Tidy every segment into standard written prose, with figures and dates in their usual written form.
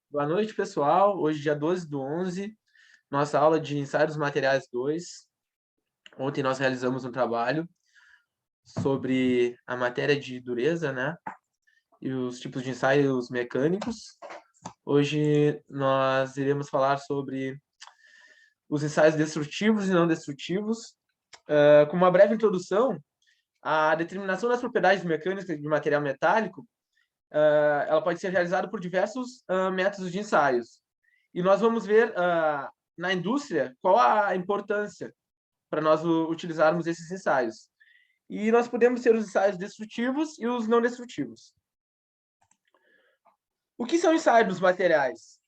Boa noite, pessoal. Hoje, dia 12/11, nossa aula de ensaio dos materiais 2. Ontem nós realizamos um trabalho sobre a matéria de dureza, né? E os tipos de ensaios mecânicos. Hoje nós iremos falar sobre os ensaios destrutivos e não destrutivos. Com uma breve introdução, a determinação das propriedades mecânicas de material metálico, ela pode ser realizada por diversos métodos de ensaios. E nós vamos ver na indústria qual a importância para nós utilizarmos esses ensaios. E nós podemos ter os ensaios destrutivos e os não destrutivos. O que são ensaios dos materiais?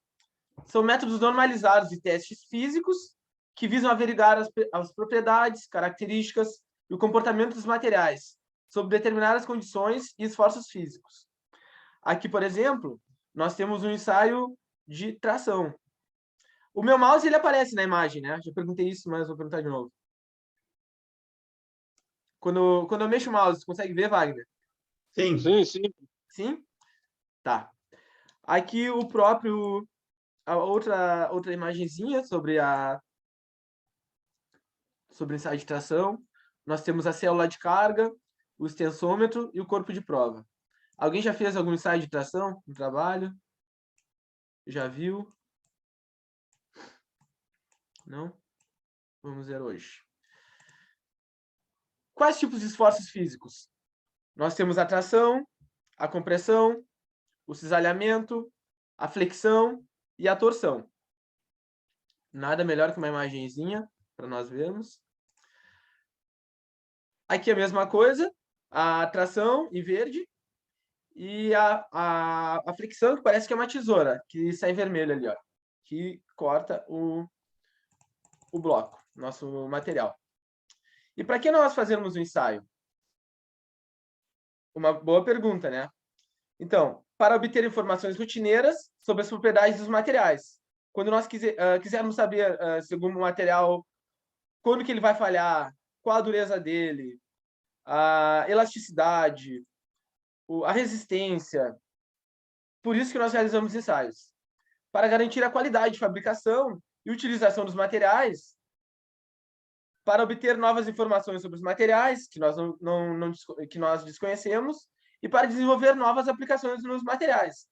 São métodos normalizados de testes físicos que visam averiguar as propriedades, características e o comportamento dos materiais sob determinadas condições e esforços físicos. Aqui, por exemplo, nós temos um ensaio de tração. O meu mouse, ele aparece na imagem, né? Já perguntei isso, mas vou perguntar de novo. Quando eu mexo o mouse, você consegue ver, Wagner? Sim. Sim? Tá. Aqui o próprio... A outra imagenzinha sobre o ensaio de tração. Nós temos a célula de carga, o extensômetro e o corpo de prova. Alguém já fez algum ensaio de tração no trabalho? Já viu? Não? Vamos ver hoje. Quais tipos de esforços físicos? Nós temos a tração, a compressão, o cisalhamento, a flexão e a torção. Nada melhor que uma imagenzinha para nós vermos. Aqui a mesma coisa, a tração em verde e a flexão, que parece que é uma tesoura, que sai vermelho ali, ó, que corta o bloco, nosso material. E para que nós fazemos o ensaio? Uma boa pergunta, né? Então, para obter informações rotineiras sobre as propriedades dos materiais. Quando nós quisermos saber se algum material, quando que ele vai falhar, qual a dureza dele, a elasticidade, a resistência. Por isso que nós realizamos ensaios. Para garantir a qualidade de fabricação e utilização dos materiais, para obter novas informações sobre os materiais que nós desconhecemos e para desenvolver novas aplicações nos materiais.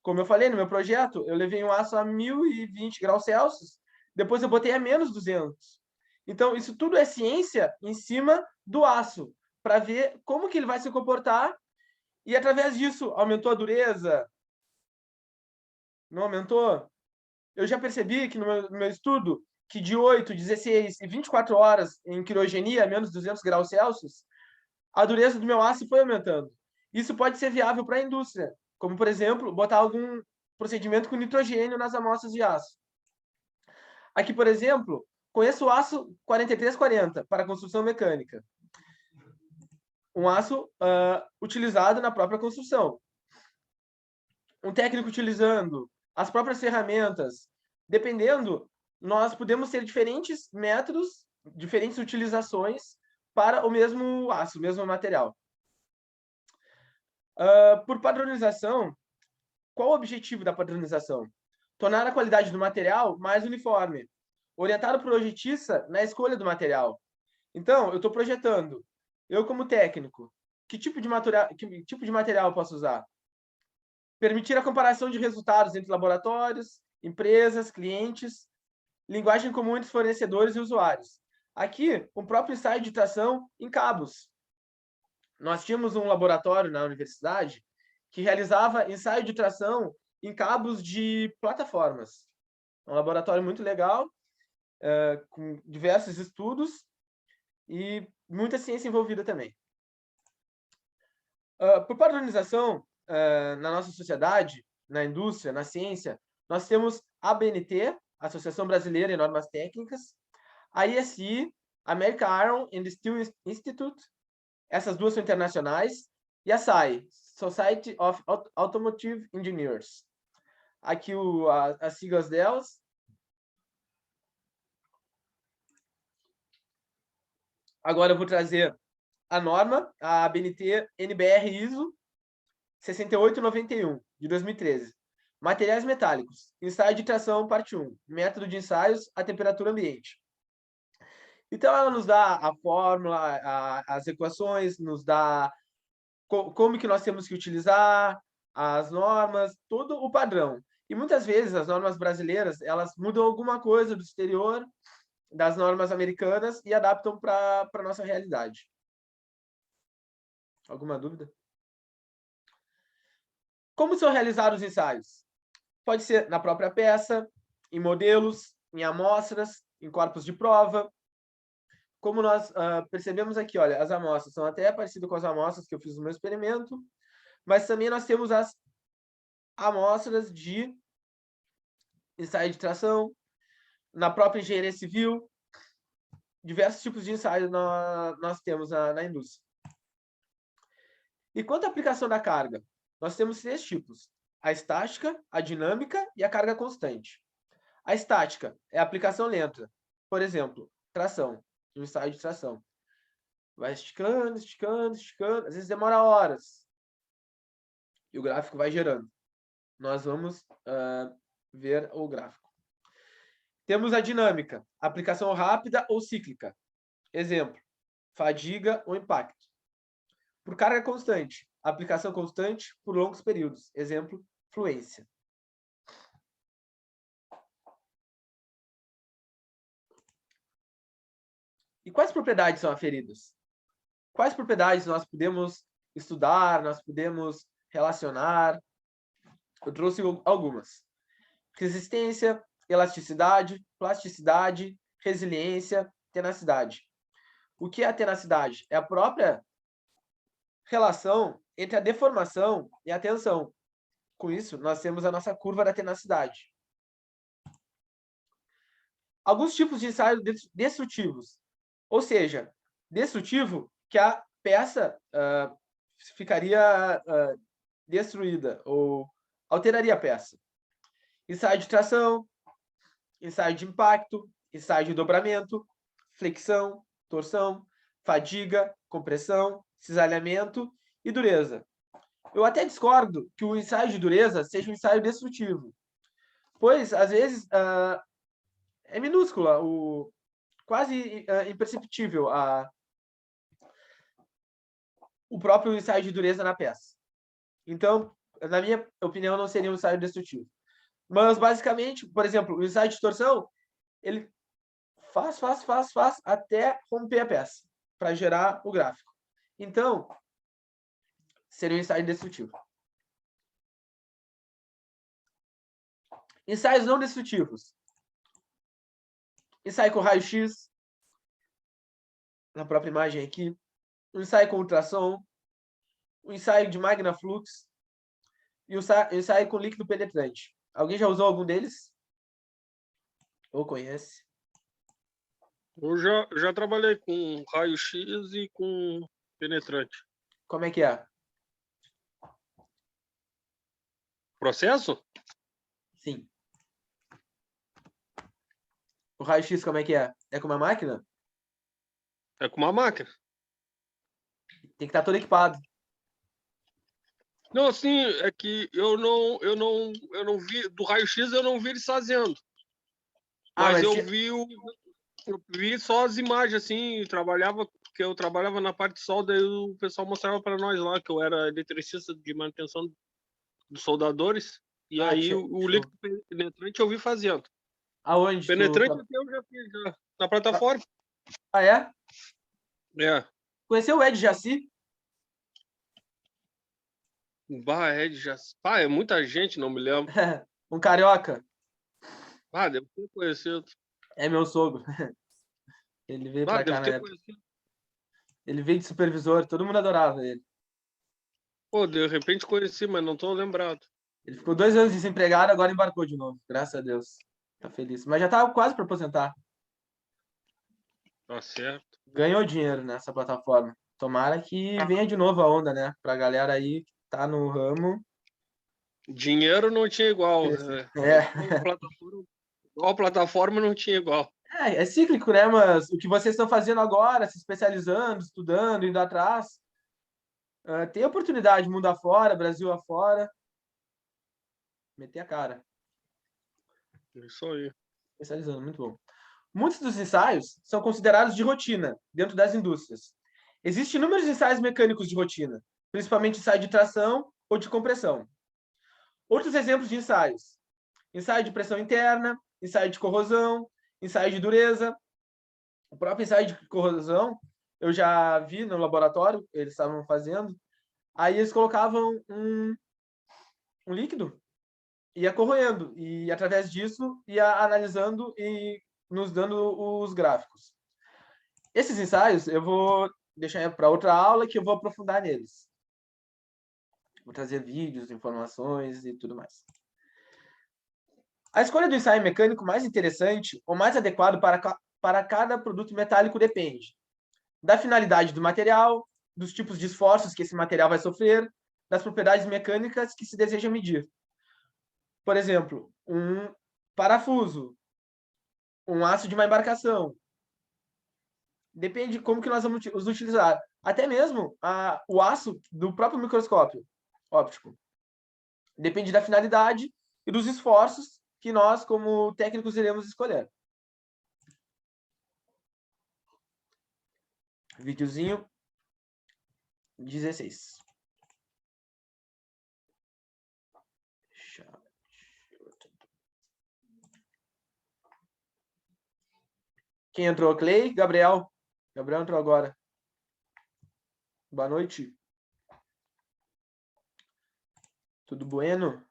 Como eu falei no meu projeto, eu levei um aço a 1020 graus Celsius, depois eu botei a menos 200. Então, isso tudo é ciência em cima do aço, para ver como que ele vai se comportar, e através disso, aumentou a dureza? Não aumentou? Eu já percebi que no meu estudo, que de 8, 16 e 24 horas em criogenia, a menos 200 graus Celsius, a dureza do meu aço foi aumentando. Isso pode ser viável para a indústria, como, por exemplo, botar algum procedimento com nitrogênio nas amostras de aço. Aqui, por exemplo, conheço o aço 4340 para construção mecânica. Um aço utilizado na própria construção. Um técnico utilizando as próprias ferramentas, dependendo, nós podemos ter diferentes métodos, diferentes utilizações para o mesmo aço, o mesmo material. Por padronização, qual o objetivo da padronização? Tornar a qualidade do material mais uniforme, orientar o projetista na escolha do material. Então, eu estou projetando, eu como técnico, que tipo de material eu posso usar? Permitir a comparação de resultados entre laboratórios, empresas, clientes, linguagem comum entre fornecedores e usuários. Aqui, o próprio ensaio de tração em cabos. Nós tínhamos um laboratório na universidade que realizava ensaio de tração em cabos de plataformas. Um laboratório muito legal, com diversos estudos e muita ciência envolvida também. Por padronização, na nossa sociedade, na indústria, na ciência, nós temos a ABNT, Associação Brasileira de Normas Técnicas, a ISI, American Iron and Steel Institute, essas duas são internacionais, e a SAE, Society of Automotive Engineers. Aqui as siglas delas. Agora eu vou trazer a norma, a ABNT NBR ISO 6891, de 2013. Materiais metálicos. Ensaio de tração, parte 1. Método de ensaios à temperatura ambiente. Então, ela nos dá a fórmula, as equações, nos dá como que nós temos que utilizar, as normas, todo o padrão. E muitas vezes as normas brasileiras, elas mudam alguma coisa do exterior, das normas americanas, e adaptam para a nossa realidade. Alguma dúvida? Como são realizados os ensaios? Pode ser na própria peça, em modelos, em amostras, em corpos de prova. Como nós percebemos aqui, olha, as amostras são até parecidas com as amostras que eu fiz no meu experimento, mas também nós temos as amostras de ensaio de tração, na própria engenharia civil, diversos tipos de ensaios nós temos na indústria. E quanto à aplicação da carga? Nós temos 3 tipos: a estática, a dinâmica e a carga constante. A estática é a aplicação lenta. Por exemplo, tração, um ensaio de tração. Vai esticando, esticando, esticando, às vezes demora horas. E o gráfico vai gerando. Nós vamos ver o gráfico. Temos a dinâmica, aplicação rápida ou cíclica. Exemplo, fadiga ou impacto. Por carga constante, aplicação constante por longos períodos. Exemplo, fluência. E quais propriedades são aferidas? Quais propriedades nós podemos estudar, nós podemos relacionar? Eu trouxe algumas. Resistência, elasticidade, plasticidade, resiliência, tenacidade. O que é a tenacidade? É a própria relação entre a deformação e a tensão. Com isso, nós temos a nossa curva da tenacidade. Alguns tipos de ensaios destrutivos. Ou seja, destrutivo que a peça ficaria destruída ou alteraria a peça. Ensaio de tração, ensaio de impacto, ensaio de dobramento, flexão, torção, fadiga, compressão, cisalhamento e dureza. Eu até discordo que o ensaio de dureza seja um ensaio destrutivo, pois, às vezes, é minúscula, quase imperceptível o próprio ensaio de dureza na peça. Então, na minha opinião, não seria um ensaio destrutivo. Mas, basicamente, por exemplo, o ensaio de torção, ele faz, até romper a peça, para gerar o gráfico. Então, seria um ensaio destrutivo. Ensaios não destrutivos. Ensaio com raio-x, na própria imagem aqui. Um ensaio com ultrassom. Um ensaio de magnaflux. E um ensaio com líquido penetrante. Alguém já usou algum deles? Ou conhece? Eu já trabalhei com raio-x e com penetrante. Como é que é? Processo? Sim. O raio-x como é que é? É com uma máquina? É com uma máquina. Tem que estar todo equipado. Não, assim, é que eu não vi, do raio-x eu não vi eles fazendo. Mas eu vi só as imagens, assim, porque eu trabalhava na parte de solda, e o pessoal mostrava para nós lá, que eu era eletricista de manutenção dos soldadores, e aí o líquido penetrante eu vi fazendo. Aonde? Penetrante eu já fiz, já, na plataforma. Ah, é? É. Conheceu o Ed Jaci? Ed Jaci. É muita gente, não me lembro. Um carioca. Deve ter conhecido. É meu sogro. Ele veio pra cá na época. Ele veio de supervisor, todo mundo adorava ele. Pô, de repente conheci, mas não tô lembrado. Ele ficou 2 anos desempregado, agora embarcou de novo. Graças a Deus. Tá feliz. Mas já tá quase para aposentar. Tá certo. Ganhou dinheiro nessa plataforma. Tomara que venha de novo a onda, né? Pra galera aí que tá no ramo. Dinheiro não tinha igual. Igual plataforma não tinha igual. É cíclico, né? Mas o que vocês estão fazendo agora, se especializando, estudando, indo atrás, tem oportunidade mundo afora, Brasil afora. Meter a cara. Isso aí. Especializando, muito bom. Muitos dos ensaios são considerados de rotina dentro das indústrias. Existem inúmeros ensaios mecânicos de rotina, principalmente ensaio de tração ou de compressão. Outros exemplos de ensaios: ensaio de pressão interna, ensaio de corrosão, ensaio de dureza. O próprio ensaio de corrosão, eu já vi no laboratório, eles estavam fazendo. Aí eles colocavam um líquido, ia corroendo, e através disso ia analisando e nos dando os gráficos. Esses ensaios eu vou deixar para outra aula que eu vou aprofundar neles. Vou trazer vídeos, informações e tudo mais. A escolha do ensaio mecânico mais interessante ou mais adequado para cada produto metálico depende da finalidade do material, dos tipos de esforços que esse material vai sofrer, das propriedades mecânicas que se deseja medir. Por exemplo, um parafuso, um aço de uma embarcação. Depende de como que nós vamos os utilizar. Até mesmo o aço do próprio microscópio óptico. Depende da finalidade e dos esforços que nós, como técnicos, iremos escolher. Videozinho 16. Quem entrou? Clay? Gabriel? Gabriel entrou agora. Boa noite. Tudo bueno?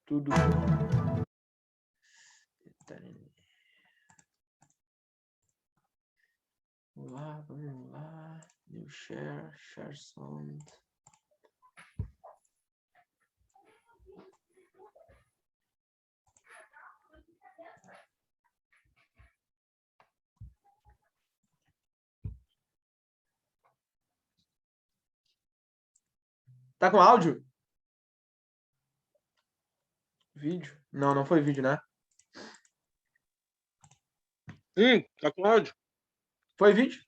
Tudo. Vamos lá. New share sound. Tá com áudio? Vídeo? Não, não foi vídeo, né? Sim, tá com áudio. Foi vídeo?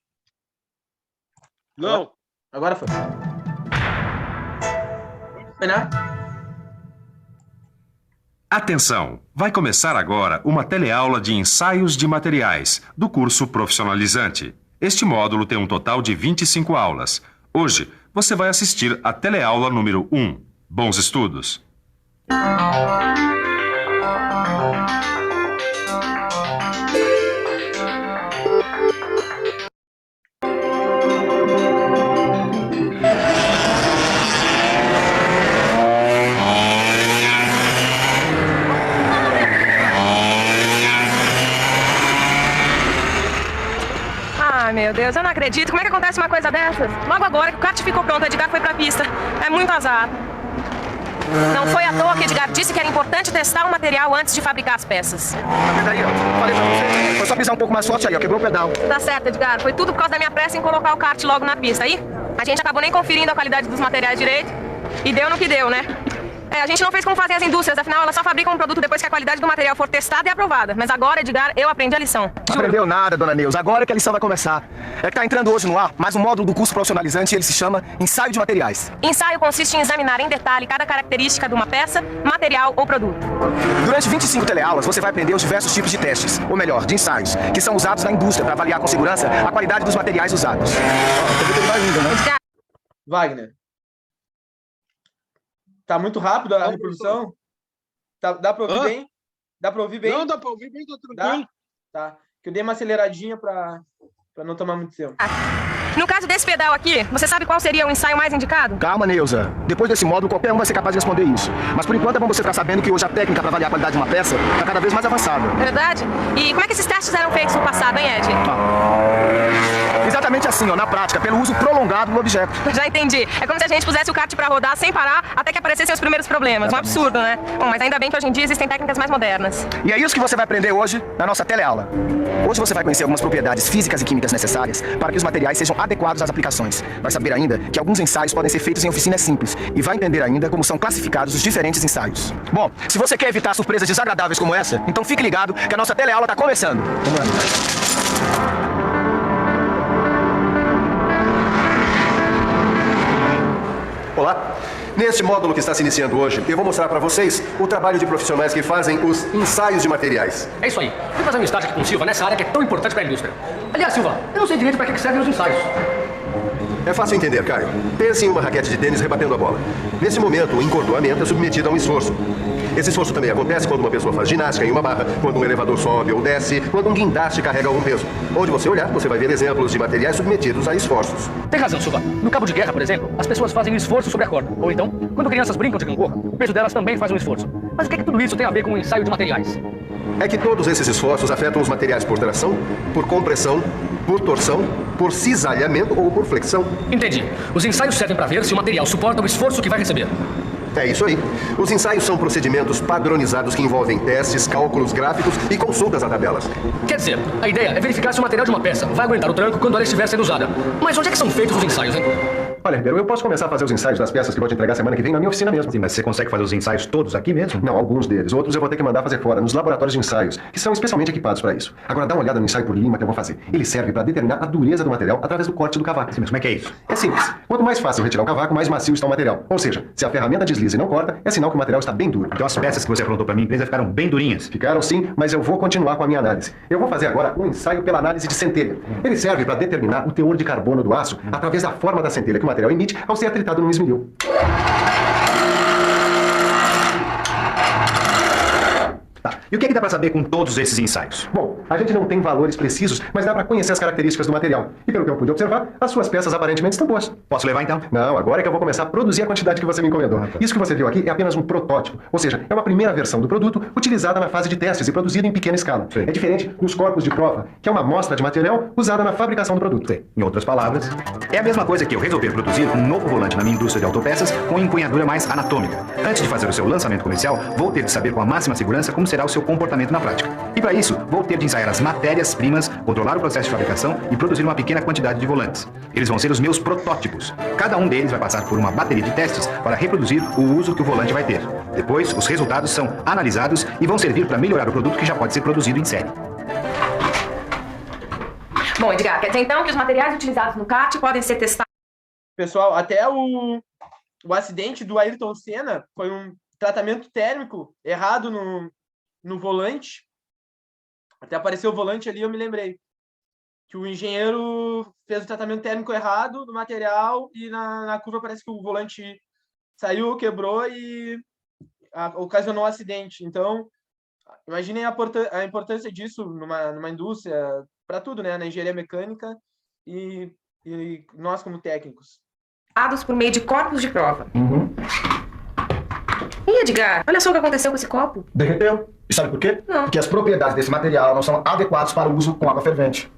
Não. Agora foi. Foi, né? Atenção! Vai começar agora uma teleaula de ensaios de materiais, do curso Profissionalizante. Este módulo tem um total de 25 aulas. Hoje, você vai assistir a teleaula número 1. Bons estudos! Meu Deus, eu não acredito. Como é que acontece uma coisa dessas? Logo agora que o kart ficou pronto, o Edgar foi pra pista. É muito azar. Não foi à toa que Edgar disse que era importante testar o material antes de fabricar as peças. Mas aí, ó, falei pra você, foi só pisar um pouco mais forte aí, ó, quebrou o pedal. Tá certo, Edgar. Foi tudo por causa da minha pressa em colocar o kart logo na pista. Aí, a gente acabou nem conferindo a qualidade dos materiais direito. E deu no que deu, né? A gente não fez como fazem as indústrias, afinal elas só fabricam um produto depois que a qualidade do material for testada e aprovada. Mas agora, Edgar, eu aprendi a lição. Não aprendeu nada, dona Neuza. Agora que a lição vai começar. É que tá entrando hoje no ar mais um módulo do curso profissionalizante e ele se chama Ensaio de Materiais. Ensaio consiste em examinar em detalhe cada característica de uma peça, material ou produto. Durante 25 teleaulas, você vai aprender os diversos tipos de testes, ou melhor, de ensaios, que são usados na indústria para avaliar com segurança a qualidade dos materiais usados. Edgar. Wagner. Tá muito rápido a reprodução? Dá pra ouvir bem? Dá pra ouvir bem? Não, dá pra ouvir bem, tá tranquilo. Tá. Que eu dei uma aceleradinha pra não tomar muito tempo. No caso desse pedal aqui, você sabe qual seria o ensaio mais indicado? Calma, Neuza. Depois desse módulo, qualquer um vai ser capaz de responder isso. Mas por enquanto é bom você ficar sabendo que hoje a técnica para avaliar a qualidade de uma peça está cada vez mais avançada. Verdade? E como é que esses testes eram feitos no passado, hein, Ed? Exatamente assim, ó, na prática, pelo uso prolongado do objeto. Já entendi. É como se a gente pusesse o kart pra rodar sem parar até que aparecessem os primeiros problemas. Um absurdo, né? Bom, mas ainda bem que hoje em dia existem técnicas mais modernas. E é isso que você vai aprender hoje na nossa teleaula. Hoje você vai conhecer algumas propriedades físicas e químicas necessárias para que os materiais sejam adequados às aplicações. Vai saber ainda que alguns ensaios podem ser feitos em oficinas simples e vai entender ainda como são classificados os diferentes ensaios. Bom, se você quer evitar surpresas desagradáveis como essa, então fique ligado que a nossa teleaula está começando. Vamos lá. Olá! Neste módulo que está se iniciando hoje, eu vou mostrar para vocês o trabalho de profissionais que fazem os ensaios de materiais. É isso aí. Vou fazer um estágio aqui com o Silva nessa área que é tão importante para a indústria. Aliás, Silva, eu não sei direito para que servem os ensaios. É fácil entender, Caio. Pense em uma raquete de tênis rebatendo a bola. Nesse momento, o encordoamento é submetido a um esforço. Esse esforço também acontece quando uma pessoa faz ginástica em uma barra, quando um elevador sobe ou desce, quando um guindaste carrega algum peso. Onde você olhar, você vai ver exemplos de materiais submetidos a esforços. Tem razão, Silva. No cabo de guerra, por exemplo, as pessoas fazem um esforço sobre a corda. Ou então, quando crianças brincam de gangorra, o peso delas também faz um esforço. Mas o que é que tudo isso tem a ver com o ensaio de materiais? É que todos esses esforços afetam os materiais por tração, por compressão, por torção, por cisalhamento ou por flexão. Entendi. Os ensaios servem para ver se o material suporta o esforço que vai receber. É isso aí. Os ensaios são procedimentos padronizados que envolvem testes, cálculos gráficos e consultas a tabelas. Quer dizer, a ideia é verificar se o material de uma peça vai aguentar o tranco quando ela estiver sendo usada. Mas onde é que são feitos os ensaios, hein? Olha, Ribeiro, eu posso começar a fazer os ensaios das peças que vou te entregar semana que vem na minha oficina mesmo. Sim, mas você consegue fazer os ensaios todos aqui mesmo? Não, alguns deles. Outros eu vou ter que mandar fazer fora, nos laboratórios de ensaios, que são especialmente equipados para isso. Agora dá uma olhada no ensaio por lima que eu vou fazer. Ele serve para determinar a dureza do material através do corte do cavaco. Sim, mas como é que é isso? É simples. Quanto mais fácil retirar o cavaco, mais macio está o material. Ou seja, se a ferramenta desliza e não corta, é sinal que o material está bem duro. Então as peças que você aprontou para minha empresa ficaram bem durinhas. Ficaram sim, mas eu vou continuar com a minha análise. Eu vou fazer agora um ensaio pela análise de centelha. Ele serve para determinar o teor de carbono do aço através da forma da centelha que o material emite ao ser atritado num esmeril. E o que é que dá para saber com todos esses ensaios? Bom, a gente não tem valores precisos, mas dá para conhecer as características do material. E pelo que eu pude observar, as suas peças aparentemente estão boas. Posso levar então? Não, agora é que eu vou começar a produzir a quantidade que você me encomendou. Isso que você viu aqui é apenas um protótipo, ou seja, é uma primeira versão do produto utilizada na fase de testes e produzida em pequena escala. Sim. É diferente dos corpos de prova, que é uma amostra de material usada na fabricação do produto. Sim. Em outras palavras, é a mesma coisa que eu resolver produzir um novo volante na minha indústria de autopeças com empunhadura mais anatômica. Antes de fazer o seu lançamento comercial, vou ter de saber com a máxima segurança como será o seu comportamento na prática. E para isso, vou ter de ensaiar as matérias-primas, controlar o processo de fabricação e produzir uma pequena quantidade de volantes. Eles vão ser os meus protótipos. Cada um deles vai passar por uma bateria de testes para reproduzir o uso que o volante vai ter. Depois, os resultados são analisados e vão servir para melhorar o produto que já pode ser produzido em série. Bom, Edgar, quer dizer então que os materiais utilizados no kart podem ser testados? Pessoal, até o acidente do Ayrton Senna foi um tratamento térmico errado no volante. Até apareceu o volante ali, eu me lembrei. Que o engenheiro fez o tratamento térmico errado no material e na curva parece que o volante saiu, quebrou e ocasionou um acidente. Então, imaginem a importância disso numa indústria, para tudo, né? Na engenharia mecânica e nós como técnicos. Por meio de corpos de prova. Ih, Edgar, olha só o que aconteceu com esse copo. Derreteu. E sabe por quê? Não. Porque as propriedades desse material não são adequadas para o uso com água fervente.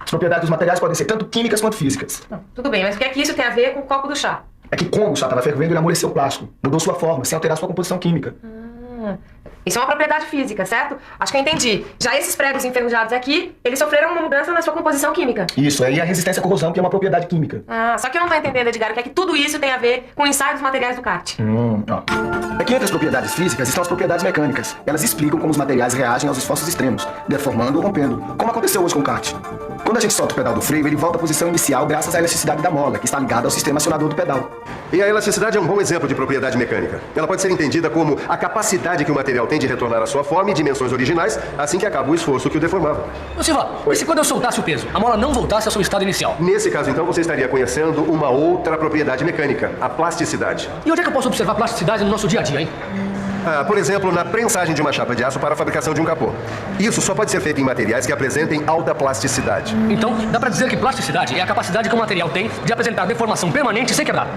As propriedades dos materiais podem ser tanto químicas quanto físicas. Tudo bem, mas o que é que isso tem a ver com o copo do chá? É que quando o chá estava fervendo, ele amoleceu o plástico. Mudou sua forma, sem alterar sua composição química. Isso é uma propriedade física, certo? Acho que eu entendi. Já esses pregos enferrujados aqui, eles sofreram uma mudança na sua composição química. Isso, aí a resistência à corrosão, que é uma propriedade química. Só que eu não tô entendendo, Edgar, o que é que tudo isso tem a ver com o ensaio dos materiais do kart. É que entre as propriedades físicas estão as propriedades mecânicas. Elas explicam como os materiais reagem aos esforços extremos, deformando ou rompendo, como aconteceu hoje com o kart. Quando a gente solta o pedal do freio, ele volta à posição inicial graças à elasticidade da mola, que está ligada ao sistema acionador do pedal. E a elasticidade é um bom exemplo de propriedade mecânica. Ela pode ser entendida como a capacidade que o material tem de retornar à sua forma e dimensões originais assim que acaba o esforço que o deformava. Ô Silva, e se quando eu soltasse o peso, a mola não voltasse ao seu estado inicial? Nesse caso, então, você estaria conhecendo uma outra propriedade mecânica, a plasticidade. E onde é que eu posso observar plasticidade no nosso dia a dia, hein? Por exemplo, na prensagem de uma chapa de aço para a fabricação de um capô. Isso só pode ser feito em materiais que apresentem alta plasticidade. Então, dá pra dizer que plasticidade é a capacidade que o material tem de apresentar deformação permanente sem quebrar.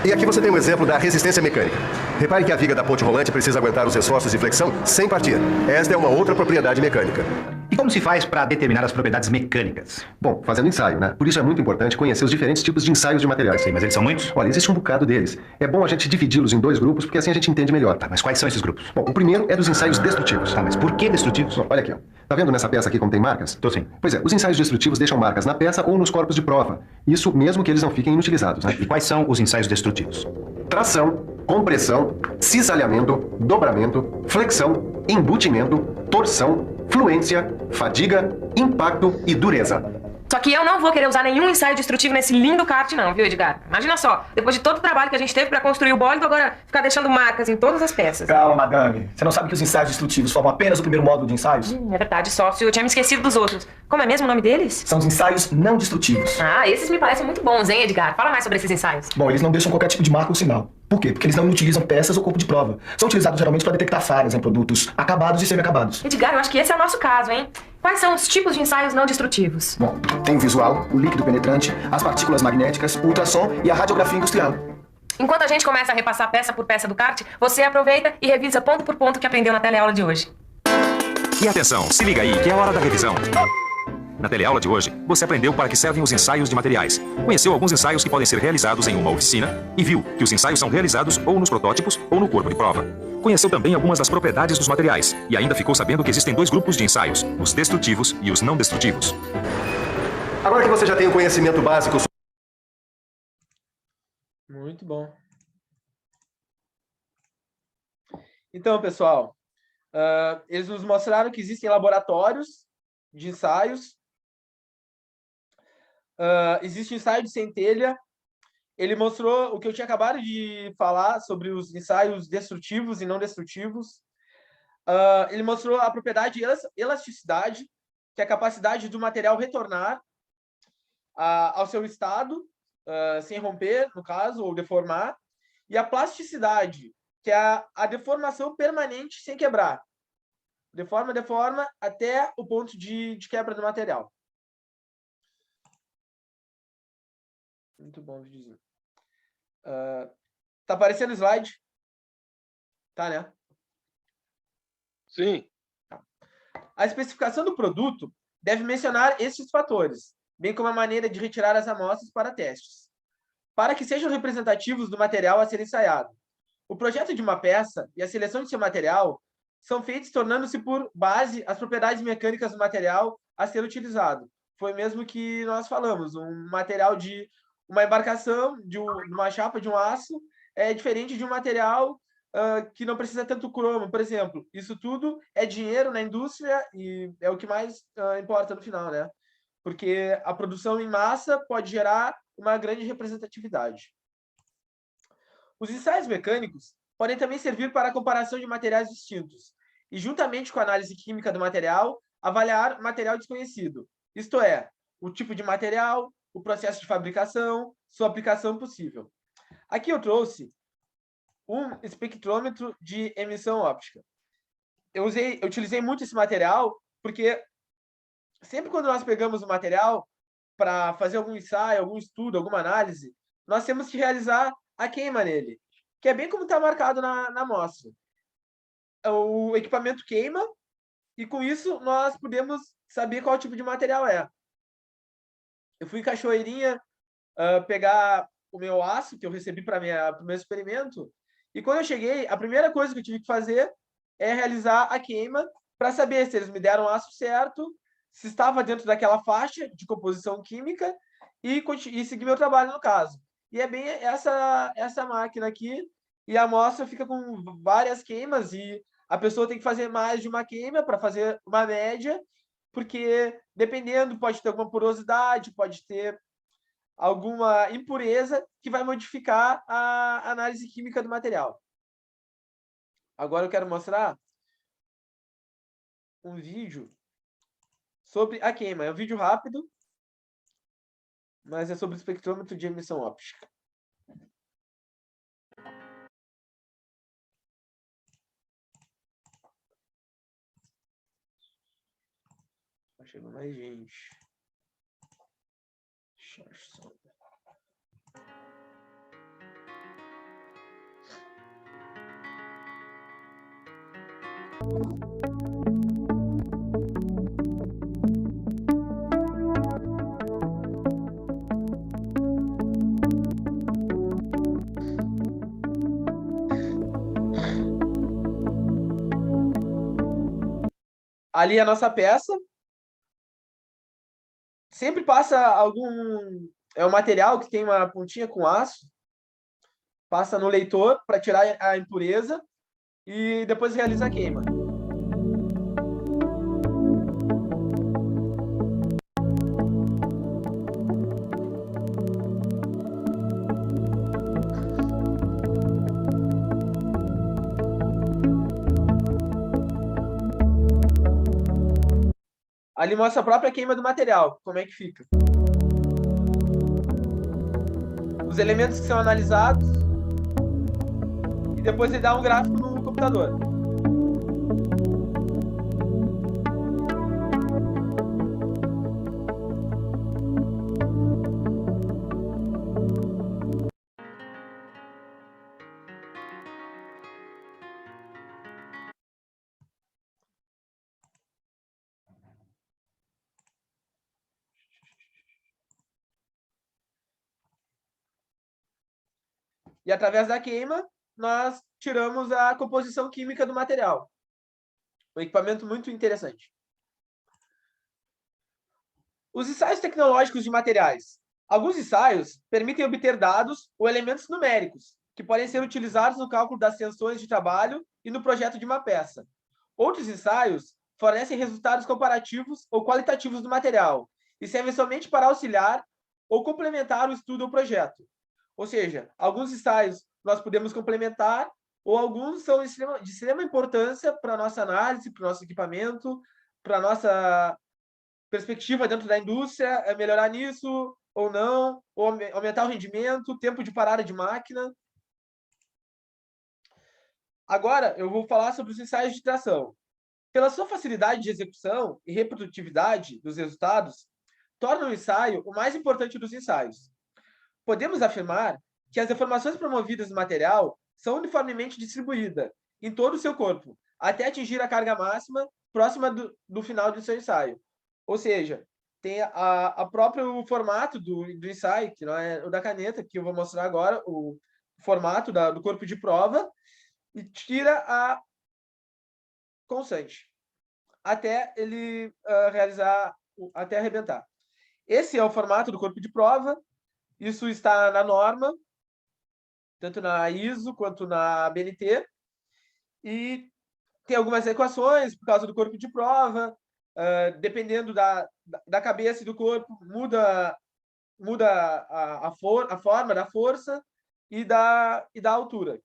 E aqui você tem um exemplo da resistência mecânica. Repare que a viga da ponte rolante precisa aguentar os esforços de flexão sem partir. Esta é uma outra propriedade mecânica. E como se faz para determinar as propriedades mecânicas? Bom, fazendo ensaio, né? Por isso é muito importante conhecer os diferentes tipos de ensaios de materiais. Sim, mas eles são muitos? Olha, existe um bocado deles. É bom a gente dividi-los em 2 grupos, porque assim a gente entende melhor. Tá, mas quais são esses grupos? Bom, o primeiro é dos ensaios destrutivos. Tá, mas por que destrutivos? Bom, olha aqui, ó. Tá vendo nessa peça aqui como tem marcas? Tô sim. Pois é, os ensaios destrutivos deixam marcas na peça ou nos corpos de prova. Isso mesmo que eles não fiquem inutilizados, né? E quais são os ensaios destrutivos? Tração, compressão, cisalhamento, dobramento, flexão, embutimento, torção, fluência, fadiga, impacto e dureza. Só que eu não vou querer usar nenhum ensaio destrutivo nesse lindo kart não, viu, Edgar? Imagina só, depois de todo o trabalho que a gente teve pra construir o bólido, agora ficar deixando marcas em todas as peças. Calma, madame. Você não sabe que os ensaios destrutivos formam apenas o primeiro módulo de ensaios? É verdade, sócio. Eu tinha me esquecido dos outros. Como é mesmo o nome deles? São os ensaios não destrutivos. Ah, esses me parecem muito bons, hein, Edgar? Fala mais sobre esses ensaios. Bom, eles não deixam qualquer tipo de marca ou sinal. Por quê? Porque eles não utilizam peças ou corpo de prova. São utilizados geralmente para detectar falhas em produtos acabados e semi-acabados. Edgar, eu acho que esse é o nosso caso, hein? Quais são os tipos de ensaios não destrutivos? Bom, tem o visual, o líquido penetrante, as partículas magnéticas, o ultrassom e a radiografia industrial. Enquanto a gente começa a repassar peça por peça do kart, você aproveita e revisa ponto por ponto o que aprendeu na teleaula de hoje. E atenção, se liga aí que é a hora da revisão. Na teleaula de hoje, você aprendeu para que servem os ensaios de materiais. Conheceu alguns ensaios que podem ser realizados em uma oficina e viu que os ensaios são realizados ou nos protótipos ou no corpo de prova. Conheceu também algumas das propriedades dos materiais e ainda ficou sabendo que existem dois grupos de ensaios, os destrutivos e os não destrutivos. Agora que você já tem o conhecimento básico... Muito bom. Então, pessoal, eles nos mostraram que existem laboratórios de ensaios. Existe o ensaio de centelha. Ele mostrou o que eu tinha acabado de falar sobre os ensaios destrutivos e não destrutivos. Ele mostrou a propriedade de elasticidade, que é a capacidade do material retornar ao seu estado, sem romper, no caso, ou deformar. E a plasticidade, que é a deformação permanente sem quebrar. Deforma até o ponto de quebra do material. Muito bom o videozinho. Tá aparecendo o slide? Tá, né? Sim. A especificação do produto deve mencionar estes fatores, bem como a maneira de retirar as amostras para testes, para que sejam representativos do material a ser ensaiado. O projeto de uma peça e a seleção de seu material são feitos tornando-se por base as propriedades mecânicas do material a ser utilizado. Foi mesmo que nós falamos, um material de uma embarcação, de uma chapa de um aço, é diferente de um material que não precisa tanto cromo, por exemplo. Isso tudo é dinheiro na indústria e é o que mais importa no final, né? Porque a produção em massa pode gerar uma grande representatividade. Os ensaios mecânicos podem também servir para a comparação de materiais distintos e, juntamente com a análise química do material, avaliar material desconhecido, isto é, o tipo de material, o processo de fabricação, sua aplicação possível. Aqui eu trouxe um espectrômetro de emissão óptica. Eu utilizei muito esse material porque sempre quando nós pegamos o material para fazer algum ensaio, algum estudo, alguma análise, nós temos que realizar a queima nele, que é bem como está marcado na amostra. O equipamento queima e, com isso, nós podemos saber qual tipo de material é. Eu fui em Cachoeirinha pegar o meu aço, que eu recebi para o meu experimento, e quando eu cheguei, a primeira coisa que eu tive que fazer é realizar a queima para saber se eles me deram o aço certo, se estava dentro daquela faixa de composição química e seguir meu trabalho no caso. E é bem essa máquina aqui, e a amostra fica com várias queimas, e a pessoa tem que fazer mais de uma queima para fazer uma média, porque, dependendo, pode ter alguma porosidade, pode ter alguma impureza que vai modificar a análise química do material. Agora eu quero mostrar um vídeo sobre a queima. É um vídeo rápido, mas é sobre o espectrômetro de emissão óptica. Tá chegando mais gente. Ali a nossa peça. Sempre passa um material que tem uma pontinha com aço, passa no leitor para tirar a impureza e depois realiza a queima. Ali mostra a própria queima do material, como é que fica. Os elementos que são analisados e depois ele dá um gráfico no computador. E através da queima, nós tiramos a composição química do material. Um equipamento muito interessante. Os ensaios tecnológicos de materiais. Alguns ensaios permitem obter dados ou elementos numéricos, que podem ser utilizados no cálculo das tensões de trabalho e no projeto de uma peça. Outros ensaios fornecem resultados comparativos ou qualitativos do material e servem somente para auxiliar ou complementar o estudo ou projeto. Ou seja, alguns ensaios nós podemos complementar, ou alguns são de extrema importância para a nossa análise, para o nosso equipamento, para a nossa perspectiva dentro da indústria, melhorar nisso ou não, ou aumentar o rendimento, tempo de parada de máquina. Agora, eu vou falar sobre os ensaios de tração. Pela sua facilidade de execução e reprodutividade dos resultados, torna o ensaio o mais importante dos ensaios. Podemos afirmar que as deformações promovidas no material são uniformemente distribuídas em todo o seu corpo, até atingir a carga máxima próxima do final do seu ensaio. Ou seja, tem a próprio formato do ensaio, que não é o da caneta, que eu vou mostrar agora, o formato do corpo de prova, e tira a constante, até ele realizar, até arrebentar. Esse é o formato do corpo de prova. Isso está na norma, tanto na ISO quanto na BNT, e tem algumas equações por causa do corpo de prova, dependendo da cabeça e do corpo, muda a forma da força e da altura.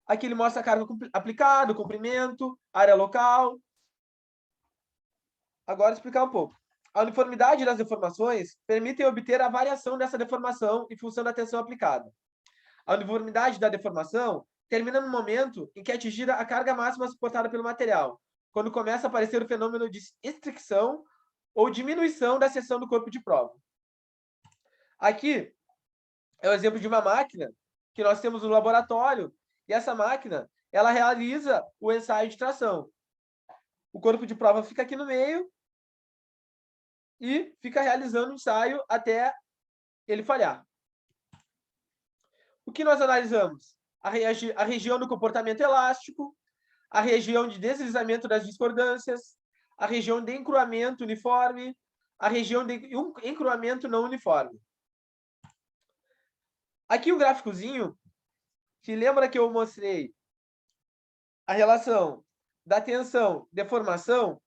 Aqui ele mostra a carga aplicada, o comprimento, área local. Agora explicar um pouco. A uniformidade das deformações permite obter a variação dessa deformação em função da tensão aplicada. A uniformidade da deformação termina no momento em que é atingida a carga máxima suportada pelo material, quando começa a aparecer o fenômeno de estricção ou diminuição da seção do corpo de prova. Aqui é o exemplo de uma máquina que nós temos no laboratório, e essa máquina ela realiza o ensaio de tração. O corpo de prova fica aqui no meio, e fica realizando o ensaio até ele falhar. O que nós analisamos? A região do comportamento elástico, a região de deslizamento das discordâncias, a região de encruamento uniforme, a região de encruamento não uniforme. Aqui o gráficozinho, que lembra que eu mostrei a relação da tensão, deformação,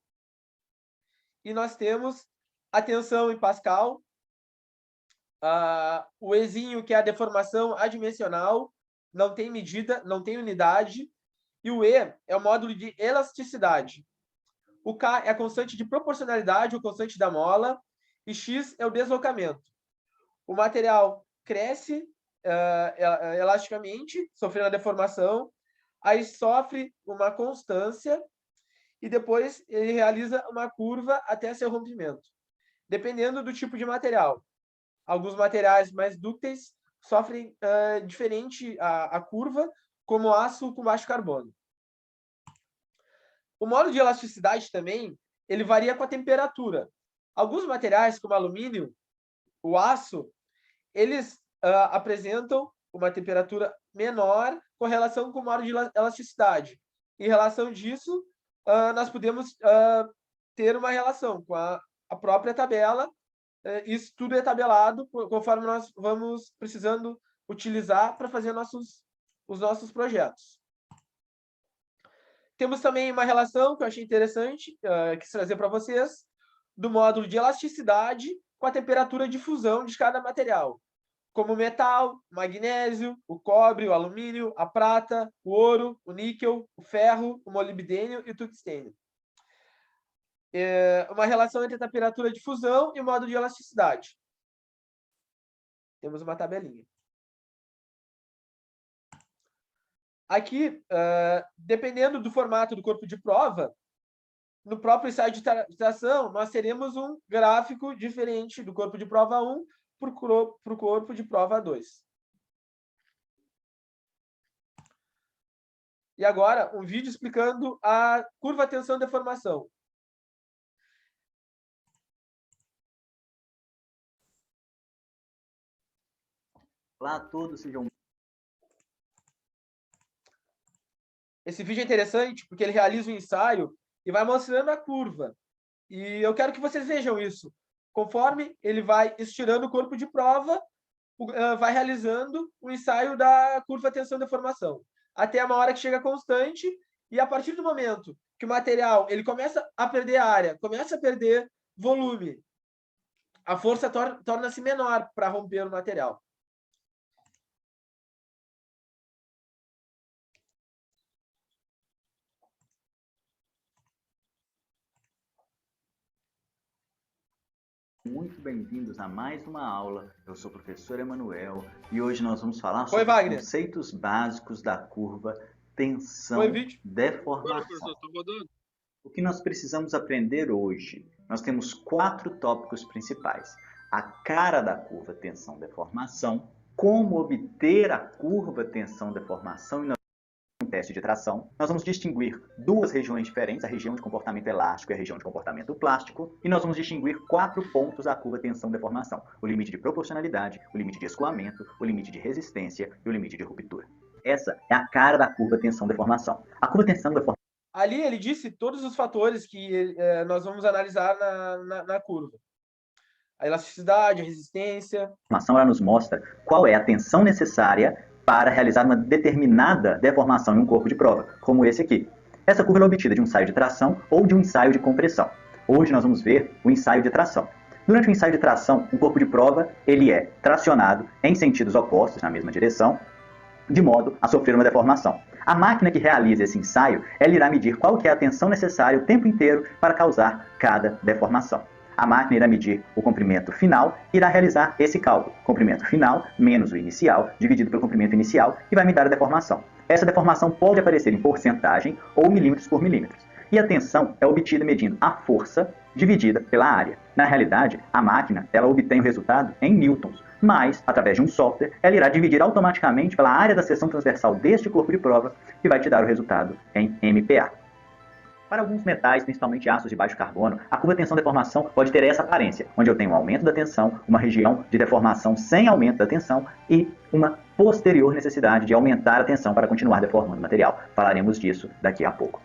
e nós temos a tensão em Pascal, o Ezinho, que é a deformação adimensional, não tem medida, não tem unidade, e o E é o módulo de elasticidade. O K é a constante de proporcionalidade, ou constante da mola, e X é o deslocamento. O material cresce elasticamente, sofrendo a deformação, aí sofre uma constância, e depois ele realiza uma curva até seu rompimento. Dependendo do tipo de material. Alguns materiais mais dúcteis sofrem diferente a curva, como aço com baixo carbono. O módulo de elasticidade também, ele varia com a temperatura. Alguns materiais, como alumínio, o aço, eles apresentam uma temperatura menor com relação com o módulo de elasticidade. Em relação disso, nós podemos ter uma relação com a própria tabela. Isso tudo é tabelado conforme nós vamos precisando utilizar para fazer os nossos projetos. Temos também uma relação que eu achei interessante, quis trazer para vocês, do módulo de elasticidade com a temperatura de fusão de cada material, como o metal, o magnésio, o cobre, o alumínio, a prata, o ouro, o níquel, o ferro, o molibdênio e o tungstênio. uma relação entre a temperatura de fusão e o modo de elasticidade. Temos uma tabelinha. Aqui, dependendo do formato do corpo de prova, no próprio ensaio de tração, nós teremos um gráfico diferente do corpo de prova 1 para o corpo de prova 2. E agora, um vídeo explicando a curva tensão-deformação. Olá a todos, sejam... Esse vídeo é interessante porque ele realiza um ensaio e vai mostrando a curva. E eu quero que vocês vejam isso. Conforme ele vai estirando o corpo de prova, vai realizando o ensaio da curva tensão-deformação. Até uma hora que chega constante, e a partir do momento que o material ele começa a perder área, começa a perder volume, a força torna-se menor para romper o material. Muito bem-vindos a mais uma aula. Eu sou o professor Emanuel e hoje nós vamos falar sobre os conceitos básicos da curva tensão-deformação. O que nós precisamos aprender hoje? Nós temos 4 tópicos principais. A cara da curva tensão-deformação, como obter a curva tensão-deformação e teste de tração, nós vamos distinguir 2 regiões diferentes, a região de comportamento elástico e a região de comportamento plástico, e nós vamos distinguir 4 pontos da curva tensão-deformação: o limite de proporcionalidade, o limite de escoamento, o limite de resistência e o limite de ruptura. Essa é a cara da curva tensão-deformação. A curva tensão-deformação... Ali ele disse todos os fatores que nós vamos analisar na curva. A elasticidade, a resistência... A informação ela nos mostra qual é a tensão necessária para realizar uma determinada deformação em um corpo de prova, como esse aqui. Essa curva é obtida de um ensaio de tração ou de um ensaio de compressão. Hoje nós vamos ver o ensaio de tração. Durante o ensaio de tração, um corpo de prova ele é tracionado em sentidos opostos, na mesma direção, de modo a sofrer uma deformação. A máquina que realiza esse ensaio, ela irá medir qual que é a tensão necessária o tempo inteiro para causar cada deformação. A máquina irá medir o comprimento final e irá realizar esse cálculo. Comprimento final menos o inicial, dividido pelo comprimento inicial, e vai me dar a deformação. Essa deformação pode aparecer em porcentagem ou milímetros por milímetros. E a tensão é obtida medindo a força dividida pela área. Na realidade, a máquina ela obtém o resultado em newtons, mas, através de um software, ela irá dividir automaticamente pela área da seção transversal deste corpo de prova e vai te dar o resultado em MPa. Para alguns metais, principalmente aços de baixo carbono, a curva tensão-deformação pode ter essa aparência, onde eu tenho um aumento da tensão, uma região de deformação sem aumento da tensão e uma posterior necessidade de aumentar a tensão para continuar deformando o material. Falaremos disso daqui a pouco.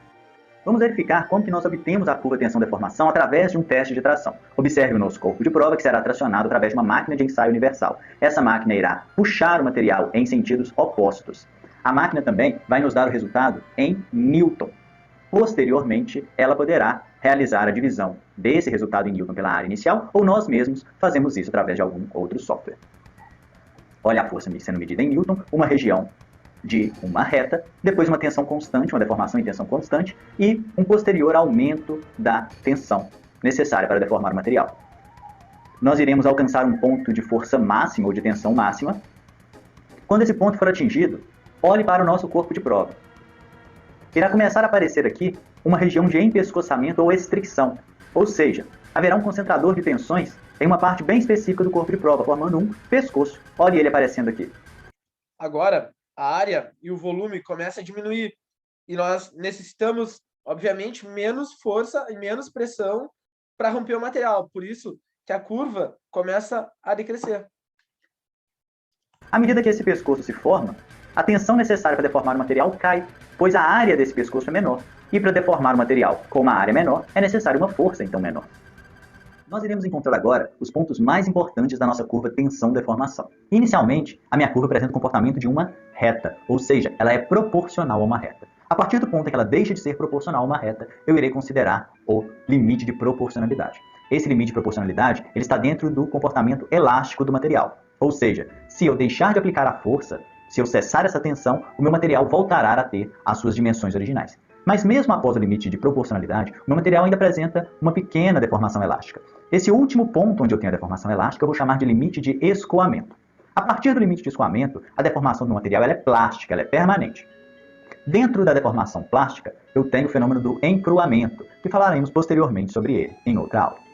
Vamos verificar como que nós obtemos a curva tensão-deformação através de um teste de tração. Observe o nosso corpo de prova que será tracionado através de uma máquina de ensaio universal. Essa máquina irá puxar o material em sentidos opostos. A máquina também vai nos dar o resultado em newton. Posteriormente, ela poderá realizar a divisão desse resultado em newton pela área inicial, ou nós mesmos fazemos isso através de algum outro software. Olha a força sendo medida em newton, uma região de uma reta, depois uma tensão constante, uma deformação em tensão constante, e um posterior aumento da tensão necessária para deformar o material. Nós iremos alcançar um ponto de força máxima ou de tensão máxima. Quando esse ponto for atingido, olhe para o nosso corpo de prova. Irá começar a aparecer aqui uma região de empescoçamento ou estricção, ou seja, haverá um concentrador de tensões em uma parte bem específica do corpo de prova, formando um pescoço. Olhe ele aparecendo aqui. Agora, a área e o volume começam a diminuir, e nós necessitamos, obviamente, menos força e menos pressão para romper o material, por isso que a curva começa a decrescer. À medida que esse pescoço se forma, a tensão necessária para deformar o material cai, pois a área desse pescoço é menor. E para deformar o material com uma área menor, é necessária uma força então menor. Nós iremos encontrar agora os pontos mais importantes da nossa curva tensão-deformação. Inicialmente, a minha curva apresenta o comportamento de uma reta, ou seja, ela é proporcional a uma reta. A partir do ponto em que ela deixa de ser proporcional a uma reta, eu irei considerar o limite de proporcionalidade. Esse limite de proporcionalidade ele está dentro do comportamento elástico do material. Ou seja, se eu deixar de aplicar a força, se eu cessar essa tensão, o meu material voltará a ter as suas dimensões originais. Mas mesmo após o limite de proporcionalidade, o meu material ainda apresenta uma pequena deformação elástica. Esse último ponto onde eu tenho a deformação elástica, eu vou chamar de limite de escoamento. A partir do limite de escoamento, a deformação do material ela é plástica, ela é permanente. Dentro da deformação plástica, eu tenho o fenômeno do encruamento, que falaremos posteriormente sobre ele em outra aula.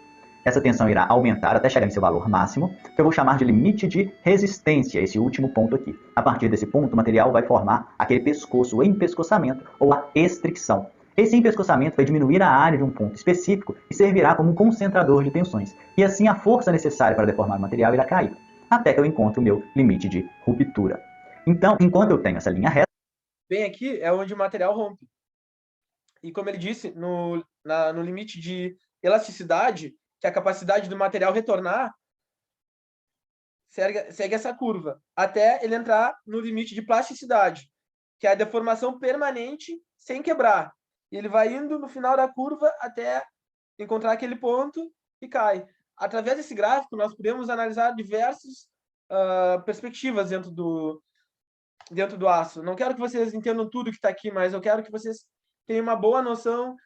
Essa tensão irá aumentar até chegar em seu valor máximo, que eu vou chamar de limite de resistência, esse último ponto aqui. A partir desse ponto, o material vai formar aquele pescoço, o empescoçamento ou a estricção. Esse empescoçamento vai diminuir a área de um ponto específico e servirá como um concentrador de tensões. E assim a força necessária para deformar o material irá cair, até que eu encontre o meu limite de ruptura. Então, enquanto eu tenho essa linha reta... Bem aqui é onde o material rompe. E como ele disse, no limite de elasticidade, que é a capacidade do material retornar, segue essa curva, até ele entrar no limite de plasticidade, que é a deformação permanente sem quebrar. E ele vai indo no final da curva até encontrar aquele ponto e cai. Através desse gráfico, nós podemos analisar diversas perspectivas dentro do aço. Não quero que vocês entendam tudo que está aqui, mas eu quero que vocês tenham uma boa noção.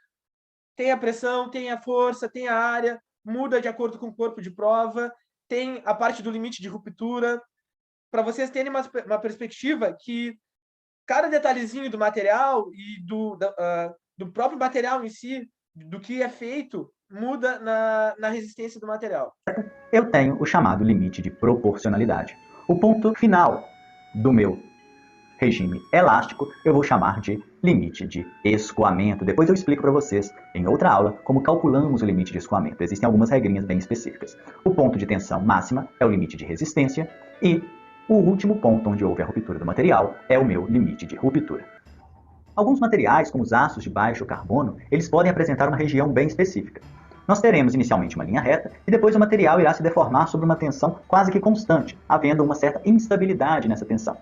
Tem a pressão, tem a força, tem a área, muda de acordo com o corpo de prova, tem a parte do limite de ruptura, para vocês terem uma perspectiva que cada detalhezinho do material e do próprio material em si, do que é feito, muda na resistência do material. Eu tenho o chamado limite de proporcionalidade. O ponto final do meu regime elástico, eu vou chamar de limite de escoamento. Depois eu explico para vocês, em outra aula, como calculamos o limite de escoamento. Existem algumas regrinhas bem específicas. O ponto de tensão máxima é o limite de resistência e o último ponto onde houve a ruptura do material é o meu limite de ruptura. Alguns materiais, como os aços de baixo carbono, eles podem apresentar uma região bem específica. Nós teremos inicialmente uma linha reta e depois o material irá se deformar sob uma tensão quase que constante, havendo uma certa instabilidade nessa tensão.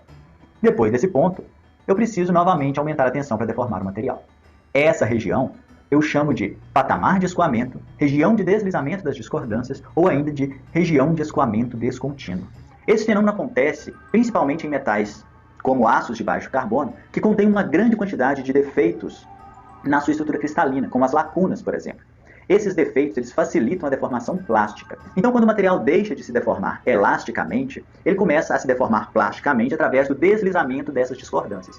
Depois desse ponto, eu preciso novamente aumentar a tensão para deformar o material. Essa região eu chamo de patamar de escoamento, região de deslizamento das discordâncias ou ainda de região de escoamento descontínuo. Esse fenômeno acontece principalmente em metais como aços de baixo carbono, que contêm uma grande quantidade de defeitos na sua estrutura cristalina, como as lacunas, por exemplo. Esses defeitos eles facilitam a deformação plástica. Então, quando o material deixa de se deformar elasticamente, ele começa a se deformar plasticamente através do deslizamento dessas discordâncias.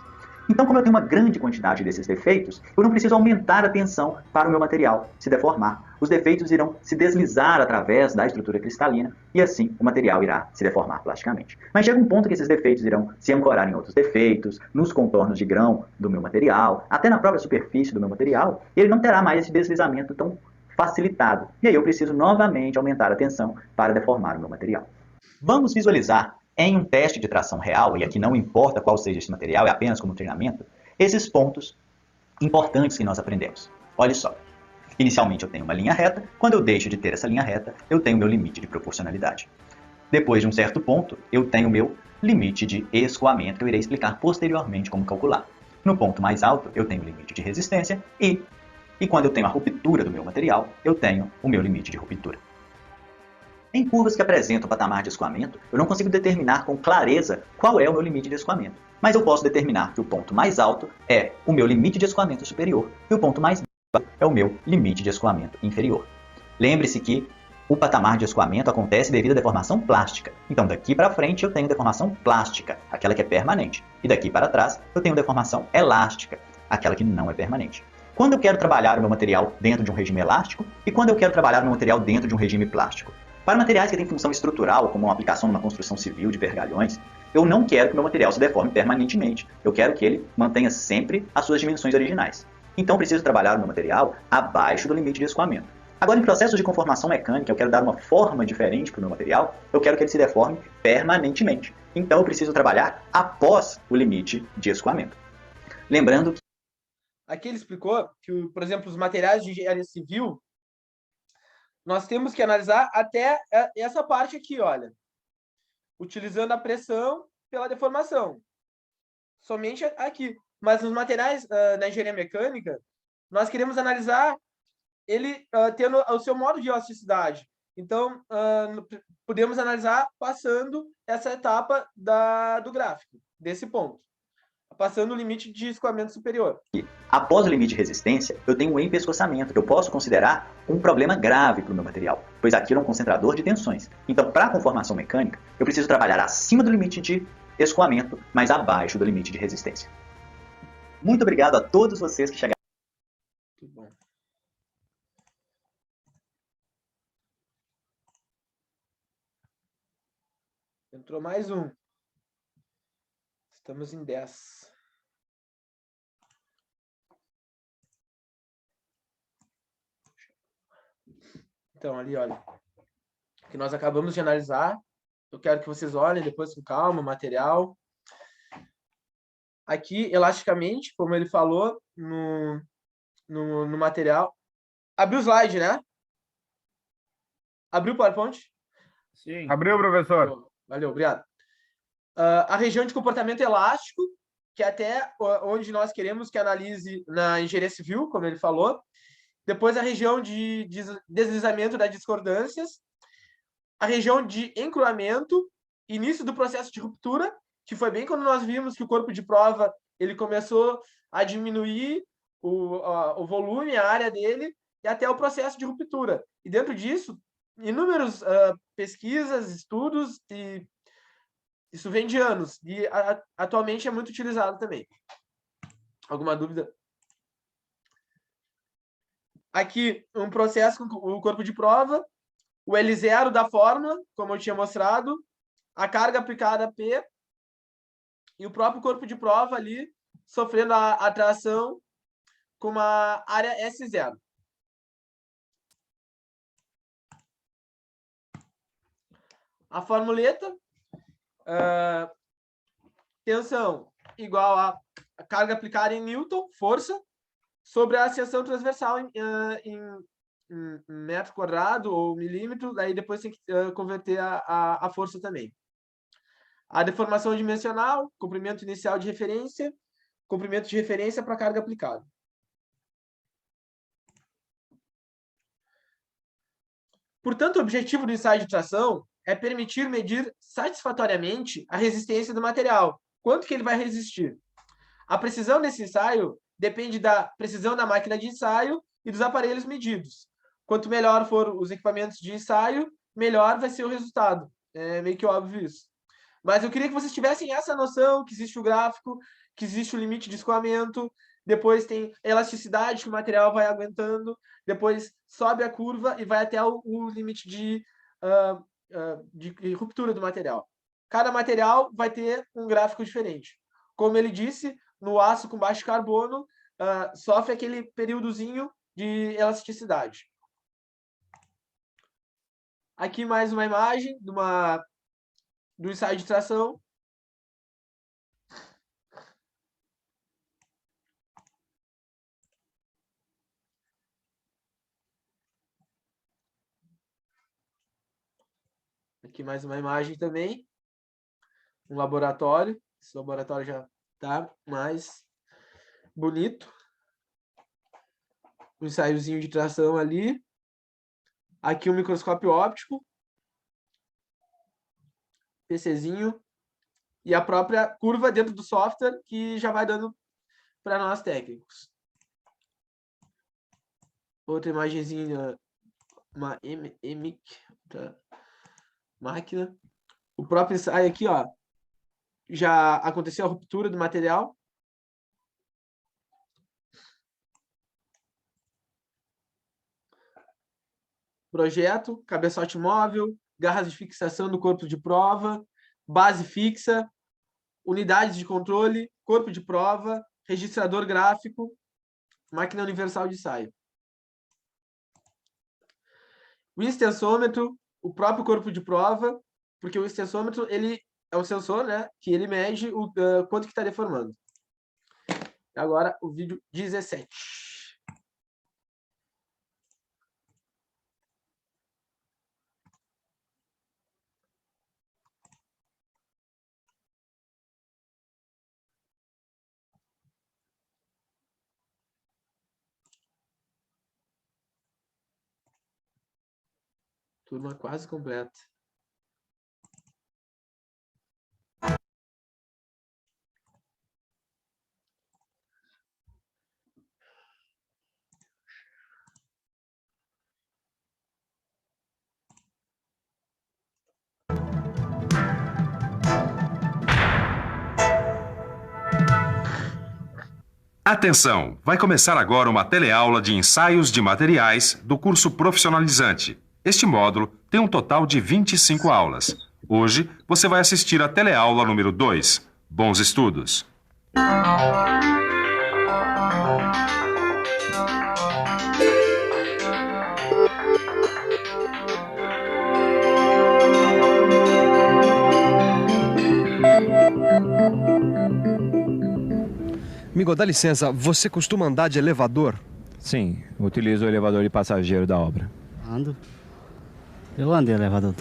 Então, como eu tenho uma grande quantidade desses defeitos, eu não preciso aumentar a tensão para o meu material se deformar. Os defeitos irão se deslizar através da estrutura cristalina e assim o material irá se deformar plasticamente. Mas chega um ponto que esses defeitos irão se ancorar em outros defeitos, nos contornos de grão do meu material, até na própria superfície do meu material, e ele não terá mais esse deslizamento tão facilitado. E aí eu preciso novamente aumentar a tensão para deformar o meu material. Vamos visualizar em um teste de tração real, e aqui não importa qual seja esse material, é apenas como treinamento, esses pontos importantes que nós aprendemos. Olha só. Inicialmente eu tenho uma linha reta, quando eu deixo de ter essa linha reta, eu tenho meu limite de proporcionalidade. Depois de um certo ponto, eu tenho meu limite de escoamento, que eu irei explicar posteriormente como calcular. No ponto mais alto, eu tenho o limite de resistência e quando eu tenho a ruptura do meu material, eu tenho o meu limite de ruptura. Em curvas que apresentam o patamar de escoamento, eu não consigo determinar com clareza qual é o meu limite de escoamento. Mas eu posso determinar que o ponto mais alto é o meu limite de escoamento superior e o ponto mais baixo é o meu limite de escoamento inferior. Lembre-se que o patamar de escoamento acontece devido à deformação plástica. Então daqui para frente eu tenho deformação plástica, aquela que é permanente. E daqui para trás eu tenho deformação elástica, aquela que não é permanente. Quando eu quero trabalhar o meu material dentro de um regime elástico e quando eu quero trabalhar o meu material dentro de um regime plástico. Para materiais que têm função estrutural, como uma aplicação numa construção civil de vergalhões, eu não quero que o meu material se deforme permanentemente. Eu quero que ele mantenha sempre as suas dimensões originais. Então eu preciso trabalhar o meu material abaixo do limite de escoamento. Agora, em processos de conformação mecânica, eu quero dar uma forma diferente para o meu material, eu quero que ele se deforme permanentemente. Então eu preciso trabalhar após o limite de escoamento. Lembrando que aqui ele explicou que, por exemplo, os materiais de engenharia civil, nós temos que analisar até essa parte aqui, olha. Utilizando a pressão pela deformação. Somente aqui. Mas nos materiais da engenharia mecânica, nós queremos analisar ele tendo o seu modo de elasticidade. Então, podemos analisar passando essa etapa do gráfico, desse ponto. passando o limite de escoamento superior. Após o limite de resistência, eu tenho um empescoçamento, que eu posso considerar um problema grave para o meu material, pois aquilo é um concentrador de tensões. Então, para a conformação mecânica, eu preciso trabalhar acima do limite de escoamento, mas abaixo do limite de resistência. Muito obrigado a todos vocês que chegaram. Muito bom. Entrou mais um. Estamos em 10. Então, ali, olha. Que nós acabamos de analisar. Eu quero que vocês olhem depois com calma o material. Aqui, elasticamente, como ele falou no material. Abriu o slide, né? Abriu o PowerPoint? Sim. Abriu, professor. Valeu, obrigado. A região de comportamento elástico, que é até onde nós queremos que analise na engenharia civil, como ele falou. Depois a região de deslizamento das discordâncias. A região de encruamento, início do processo de ruptura, que foi bem quando nós vimos que o corpo de prova ele começou a diminuir o volume, a área dele, e até o processo de ruptura. E dentro disso, inúmeras pesquisas, estudos, e isso vem de anos, e atualmente é muito utilizado também. Alguma dúvida? Aqui, um processo com o corpo de prova, o L0 da fórmula, como eu tinha mostrado, a carga aplicada a P, e o próprio corpo de prova ali, sofrendo a atração com uma área S0. A formuleta, tensão igual a carga aplicada em Newton, força, sobre a seção transversal em metro quadrado ou milímetro, daí depois tem que converter a força também. A deformação dimensional, comprimento inicial de referência, comprimento de referência para carga aplicada. Portanto, o objetivo do ensaio de tração é permitir medir satisfatoriamente a resistência do material. Quanto que ele vai resistir? A precisão desse ensaio depende da precisão da máquina de ensaio e dos aparelhos medidos. Quanto melhor for os equipamentos de ensaio, melhor vai ser o resultado. É meio que óbvio isso. Mas eu queria que vocês tivessem essa noção, que existe o gráfico, que existe o limite de escoamento, depois tem elasticidade que o material vai aguentando, depois sobe a curva e vai até o limite de ruptura do material. Cada material vai ter um gráfico diferente. Como ele disse, no aço com baixo carbono, sofre aquele períodozinho de elasticidade. Aqui mais uma imagem do ensaio de tração. Aqui mais uma imagem também. Um laboratório. Esse laboratório já está mais bonito. Um ensaiozinho de tração ali. Aqui um microscópio óptico. PCzinho. E a própria curva dentro do software que já vai dando para nós técnicos. Outra imagenzinha, uma EMIC, outra máquina. O próprio ensaio aqui, ó, já aconteceu a ruptura do material. Projeto, cabeçote móvel, garras de fixação do corpo de prova, base fixa, unidades de controle, corpo de prova, registrador gráfico, máquina universal de ensaio. O extensômetro, o próprio corpo de prova, porque o extensômetro ele é um sensor, né, que ele mede o quanto que está deformando. Agora, o vídeo 17. Turma quase completa. Atenção! Vai começar agora uma teleaula de ensaios de materiais do curso profissionalizante. Este módulo tem um total de 25 aulas. Hoje, você vai assistir a teleaula número 2. Bons estudos! Amigo, dá licença, você costuma andar de elevador? Sim, utilizo o elevador de passageiro da obra. Ando. Eu ando em elevador.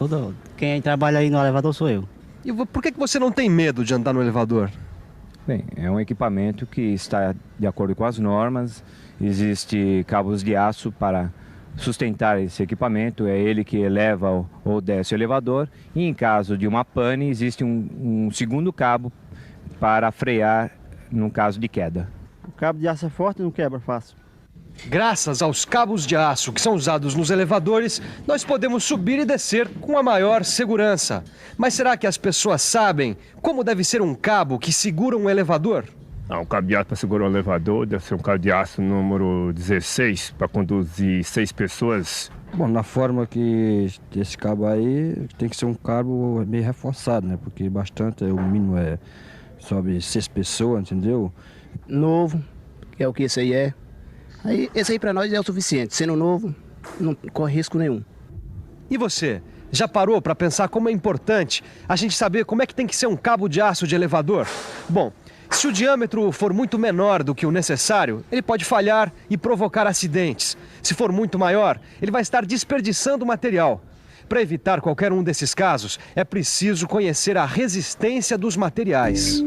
Quem trabalha aí no elevador sou eu. E por que você não tem medo de andar no elevador? Bem, é um equipamento que está de acordo com as normas. Existem cabos de aço para sustentar esse equipamento. É ele que eleva ou desce o elevador. E em caso de uma pane, existe um segundo cabo para frear no caso de queda. O cabo de aço é forte e não quebra fácil. Graças aos cabos de aço que são usados nos elevadores, nós podemos subir e descer com a maior segurança. Mas será que as pessoas sabem como deve ser um cabo que segura um elevador? Um cabo de aço para segurar um elevador deve ser um cabo de aço número 16 para conduzir 6 pessoas. Bom, na forma que esse cabo aí tem que ser um cabo meio reforçado, né? Porque bastante, o mínimo sobe 6 pessoas, entendeu? Novo, que é o que esse aí é. Aí, esse aí pra nós é o suficiente. Sendo novo, não corre risco nenhum. E você? Já parou para pensar como é importante a gente saber como é que tem que ser um cabo de aço de elevador? Bom, se o diâmetro for muito menor do que o necessário, ele pode falhar e provocar acidentes. Se for muito maior, ele vai estar desperdiçando material. Para evitar qualquer um desses casos, é preciso conhecer a resistência dos materiais.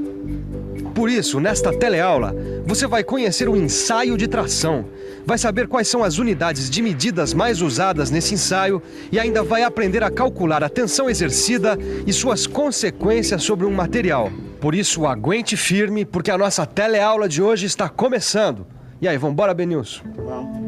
Por isso, nesta teleaula, você vai conhecer o ensaio de tração, vai saber quais são as unidades de medidas mais usadas nesse ensaio e ainda vai aprender a calcular a tensão exercida e suas consequências sobre um material. Por isso, aguente firme, porque a nossa teleaula de hoje está começando. E aí, vamos embora, Benilson? Vamos.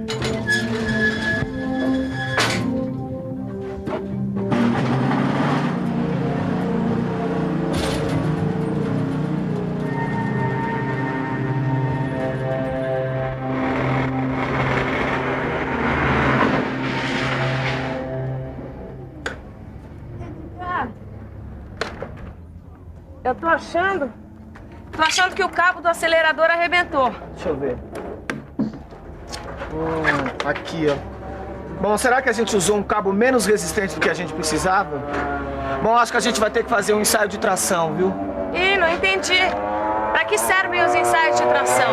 Eu tô achando que o cabo do acelerador arrebentou. Deixa eu ver. Aqui, ó. Bom, será que a gente usou um cabo menos resistente do que a gente precisava? Bom, acho que a gente vai ter que fazer um ensaio de tração, viu? Ih, não entendi. Pra que servem os ensaios de tração?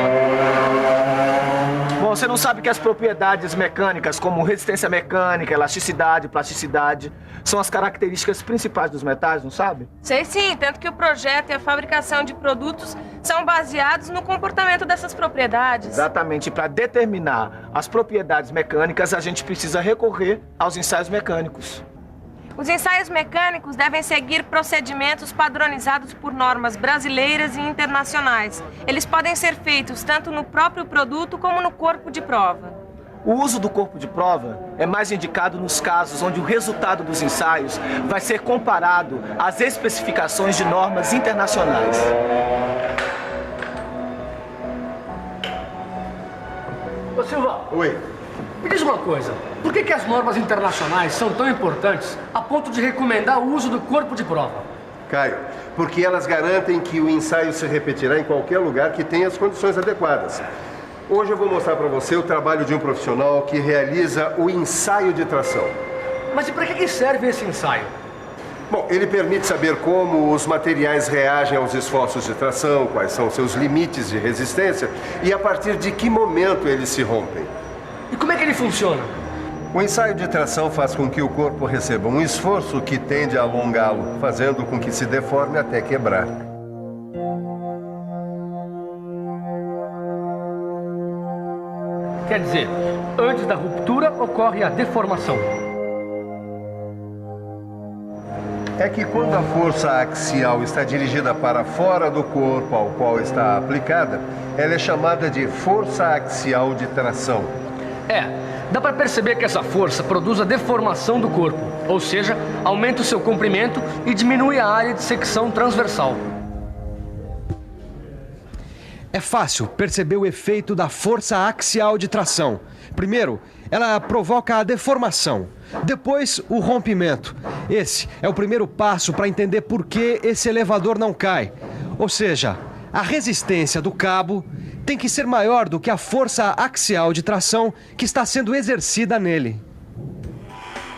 Bom, você não sabe que as propriedades mecânicas, como resistência mecânica, elasticidade, plasticidade, são as características principais dos metais, não sabe? Sei sim, tanto que o projeto e a fabricação de produtos são baseados no comportamento dessas propriedades. Exatamente, para determinar as propriedades mecânicas, a gente precisa recorrer aos ensaios mecânicos. Os ensaios mecânicos devem seguir procedimentos padronizados por normas brasileiras e internacionais. Eles podem ser feitos tanto no próprio produto como no corpo de prova. O uso do corpo de prova é mais indicado nos casos onde o resultado dos ensaios vai ser comparado às especificações de normas internacionais. Ô Silva. Oi. Me diz uma coisa, por que as normas internacionais são tão importantes a ponto de recomendar o uso do corpo de prova? Caio, porque elas garantem que o ensaio se repetirá em qualquer lugar que tenha as condições adequadas. Hoje eu vou mostrar para você o trabalho de um profissional que realiza o ensaio de tração. Mas e para que serve esse ensaio? Bom, ele permite saber como os materiais reagem aos esforços de tração, quais são seus limites de resistência e a partir de que momento eles se rompem. E como é que ele funciona? O ensaio de tração faz com que o corpo receba um esforço que tende a alongá-lo, fazendo com que se deforme até quebrar. Quer dizer, antes da ruptura ocorre a deformação. É que quando a força axial está dirigida para fora do corpo ao qual está aplicada, ela é chamada de força axial de tração. Dá para perceber que essa força produz a deformação do corpo, ou seja, aumenta o seu comprimento e diminui a área de secção transversal. É fácil perceber o efeito da força axial de tração. Primeiro, ela provoca a deformação. Depois, o rompimento. Esse é o primeiro passo para entender por que esse elevador não cai. Ou seja, a resistência do cabo tem que ser maior do que a força axial de tração que está sendo exercida nele.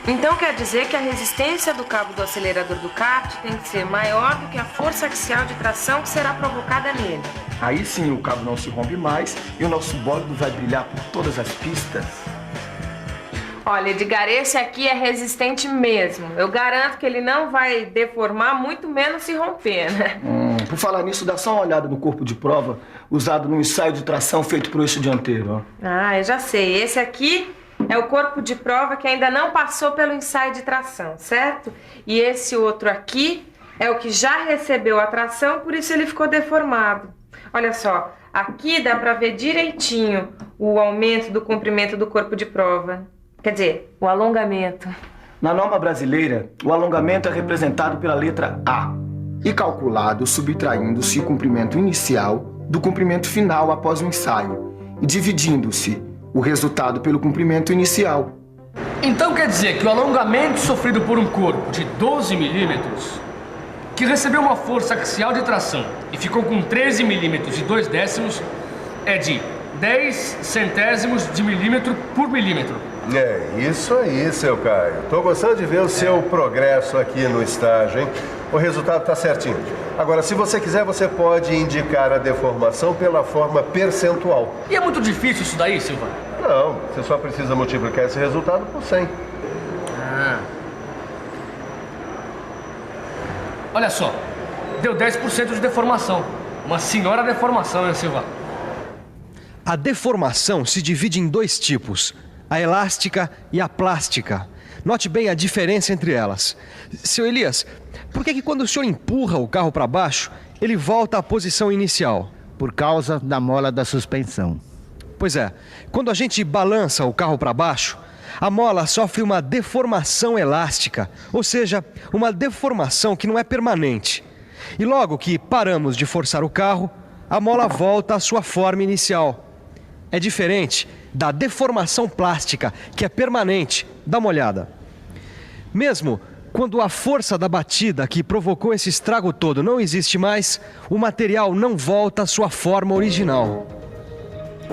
Então quer dizer que a resistência do cabo do acelerador do kart tem que ser maior do que a força axial de tração que será provocada nele. Aí sim o cabo não se rompe mais e o nosso bólido vai brilhar por todas as pistas. Olha, Edgar, esse aqui é resistente mesmo. Eu garanto que ele não vai deformar, muito menos se romper, né? Por falar nisso, dá só uma olhada no corpo de prova usado no ensaio de tração feito pro eixo dianteiro. Ó. Ah, eu já sei. Esse aqui é o corpo de prova que ainda não passou pelo ensaio de tração, certo? E esse outro aqui é o que já recebeu a tração, por isso ele ficou deformado. Olha só, aqui dá pra ver direitinho o aumento do comprimento do corpo de prova. Quer dizer, o alongamento. Na norma brasileira, o alongamento é representado pela letra A e calculado subtraindo-se o comprimento inicial do comprimento final após o ensaio e dividindo-se o resultado pelo comprimento inicial. Então quer dizer que o alongamento sofrido por um corpo de 12 milímetros, que recebeu uma força axial de tração e ficou com 13 milímetros e 2 décimos, é de 10 centésimos de milímetro por milímetro. É isso aí, seu Caio. Tô gostando de ver o seu progresso aqui no estágio, hein? O resultado tá certinho. Agora, se você quiser, você pode indicar a deformação pela forma percentual. E é muito difícil isso daí, Silva? Não, você só precisa multiplicar esse resultado por 100. Olha só, deu 10% de deformação. Uma senhora deformação, né, Silva? A deformação se divide em dois tipos, a elástica e a plástica. Note bem a diferença entre elas. Seu Elias, por que quando o senhor empurra o carro para baixo, ele volta à posição inicial? Por causa da mola da suspensão. Pois é, quando a gente balança o carro para baixo, a mola sofre uma deformação elástica, ou seja, uma deformação que não é permanente. E logo que paramos de forçar o carro, a mola volta à sua forma inicial. É diferente da deformação plástica, que é permanente. Dá uma olhada. Mesmo quando a força da batida que provocou esse estrago todo não existe mais, o material não volta à sua forma original.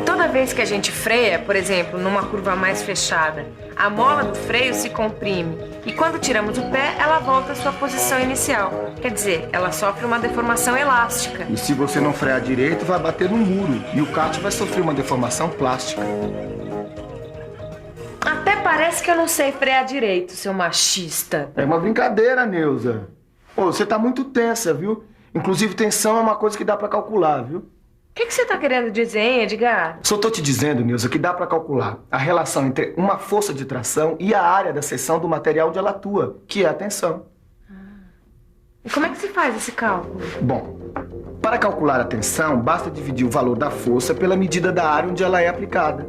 Toda vez que a gente freia, por exemplo, numa curva mais fechada, a mola do freio se comprime e quando tiramos o pé, ela volta à sua posição inicial. Quer dizer, ela sofre uma deformação elástica. E se você não frear direito, vai bater no muro e o kart vai sofrer uma deformação plástica. Até parece que eu não sei frear direito, seu machista. É uma brincadeira, Neuza. Pô, você tá muito tensa, viu? Inclusive, tensão é uma coisa que dá pra calcular, viu? O que você tá querendo dizer, hein, Edgar? Só tô te dizendo, Neuza, que dá pra calcular a relação entre uma força de tração e a área da seção do material onde ela atua, que é a tensão. E como é que se faz esse cálculo? Bom, para calcular a tensão, basta dividir o valor da força pela medida da área onde ela é aplicada.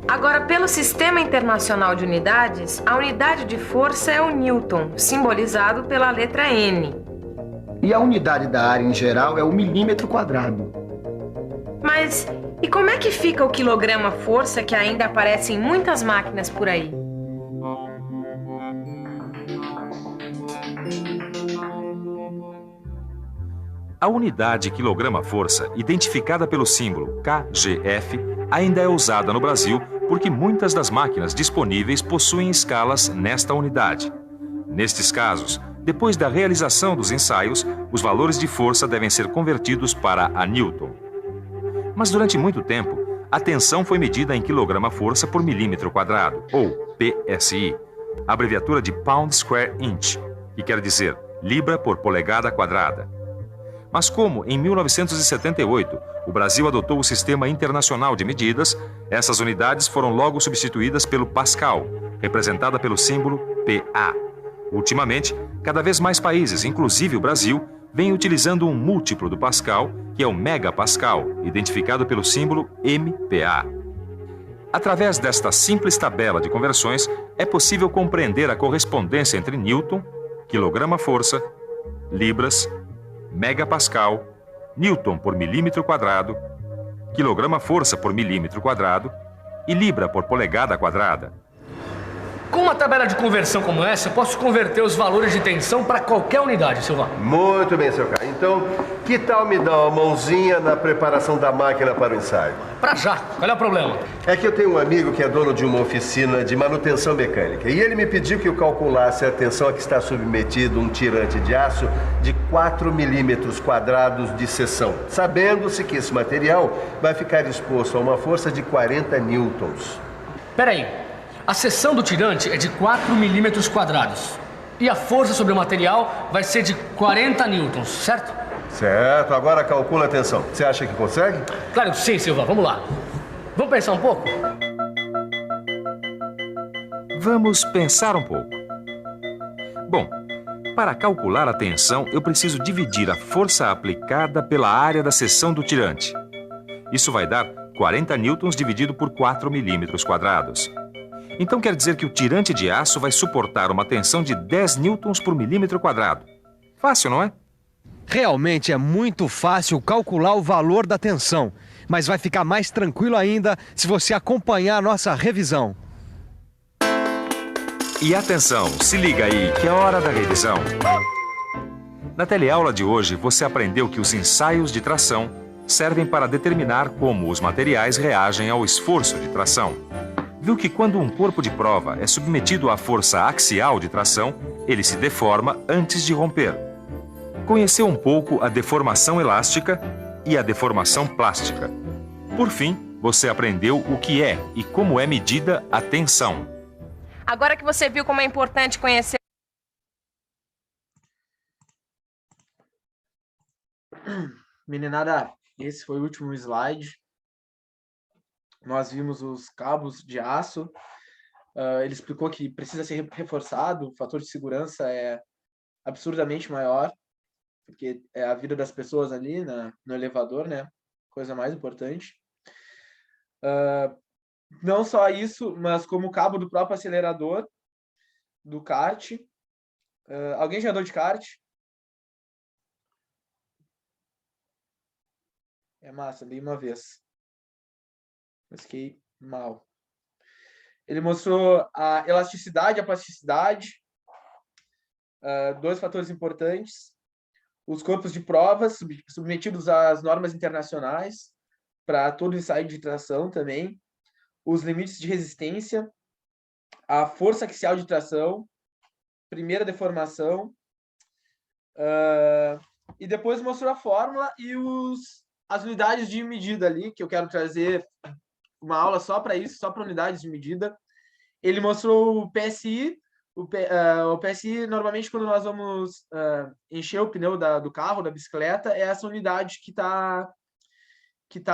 Agora, pelo Sistema Internacional de Unidades, a unidade de força é o Newton, simbolizado pela letra N. E a unidade da área em geral é o milímetro quadrado. Mas e como é que fica o quilograma-força que ainda aparece em muitas máquinas por aí? A unidade quilograma-força, identificada pelo símbolo KGF, ainda é usada no Brasil porque muitas das máquinas disponíveis possuem escalas nesta unidade. Nestes casos, depois da realização dos ensaios, os valores de força devem ser convertidos para a Newton. Mas durante muito tempo, a tensão foi medida em quilograma-força por milímetro quadrado, ou PSI, abreviatura de Pound Square Inch, que quer dizer libra por polegada quadrada. Mas como, em 1978, o Brasil adotou o Sistema Internacional de Medidas, essas unidades foram logo substituídas pelo Pascal, representada pelo símbolo PA. Ultimamente, cada vez mais países, inclusive o Brasil, vêm utilizando um múltiplo do Pascal, que é o megapascal, identificado pelo símbolo MPa. Através desta simples tabela de conversões, é possível compreender a correspondência entre Newton, quilograma-força, libras, megapascal, Newton por milímetro quadrado, quilograma-força por milímetro quadrado e libra por polegada quadrada. Com uma tabela de conversão como essa, eu posso converter os valores de tensão para qualquer unidade, Silva. Muito bem, seu Caio. Então, que tal me dar uma mãozinha na preparação da máquina para o ensaio? Pra já. Qual é o problema? É que eu tenho um amigo que é dono de uma oficina de manutenção mecânica e ele me pediu que eu calculasse a tensão a que está submetido um tirante de aço de 4 milímetros quadrados de seção, sabendo-se que esse material vai ficar exposto a uma força de 40 newtons. Peraí. A seção do tirante é de 4 milímetros quadrados. E a força sobre o material vai ser de 40 newtons, certo? Certo. Agora calcula a tensão. Você acha que consegue? Claro que sim, Silva. Vamos lá. Vamos pensar um pouco? Vamos pensar um pouco. Bom, para calcular a tensão, eu preciso dividir a força aplicada pela área da seção do tirante. Isso vai dar 40 newtons dividido por 4 milímetros quadrados. Então quer dizer que o tirante de aço vai suportar uma tensão de 10 newtons por milímetro quadrado. Fácil, não é? Realmente é muito fácil calcular o valor da tensão, mas vai ficar mais tranquilo ainda se você acompanhar a nossa revisão. E atenção, se liga aí que é hora da revisão. Na teleaula de hoje, você aprendeu que os ensaios de tração servem para determinar como os materiais reagem ao esforço de tração. Viu que quando um corpo de prova é submetido à força axial de tração, ele se deforma antes de romper. Conheceu um pouco a deformação elástica e a deformação plástica. Por fim, você aprendeu o que é e como é medida a tensão. Agora que você viu como é importante conhecer... Meninada, esse foi o último slide. Nós vimos os cabos de aço. Ele explicou que precisa ser reforçado, o fator de segurança é absurdamente maior, porque é a vida das pessoas ali no elevador, né? Coisa mais importante. Não só isso, mas como o cabo do próprio acelerador do kart. Alguém já andou de kart? É massa, andei uma vez. Mas fiquei mal. Ele mostrou a elasticidade e a plasticidade, dois fatores importantes. Os corpos de provas submetidos às normas internacionais, para todo ensaio de tração também. Os limites de resistência, a força axial de tração, primeira deformação. E depois mostrou a fórmula e as unidades de medida ali, que eu quero trazer uma aula só para isso, só para unidades de medida. Ele mostrou o PSI. O PSI, normalmente, quando nós vamos encher o pneu do carro, da bicicleta, é essa unidade que tá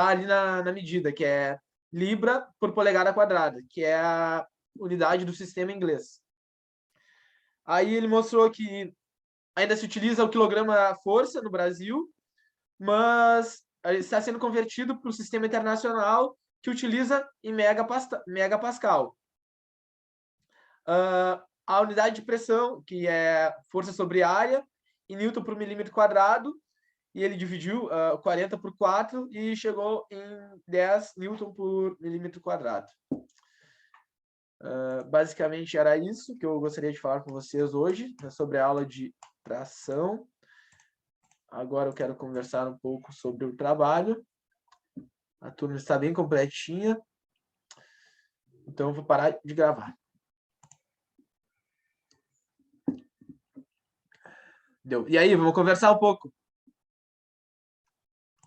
ali na medida, que é libra por polegada quadrada, que é a unidade do sistema inglês. Aí ele mostrou que ainda se utiliza o quilograma-força no Brasil, mas está sendo convertido para o sistema internacional, que utiliza em megapascal. A unidade de pressão, que é força sobre área, em Newton por milímetro quadrado, e ele dividiu 40 por 4 e chegou em 10 Newton por milímetro quadrado. Basicamente era isso que eu gostaria de falar com vocês hoje, sobre a aula de tração. Agora eu quero conversar um pouco sobre o trabalho. A turma está bem completinha, então eu vou parar de gravar. Deu. E aí, vamos conversar um pouco.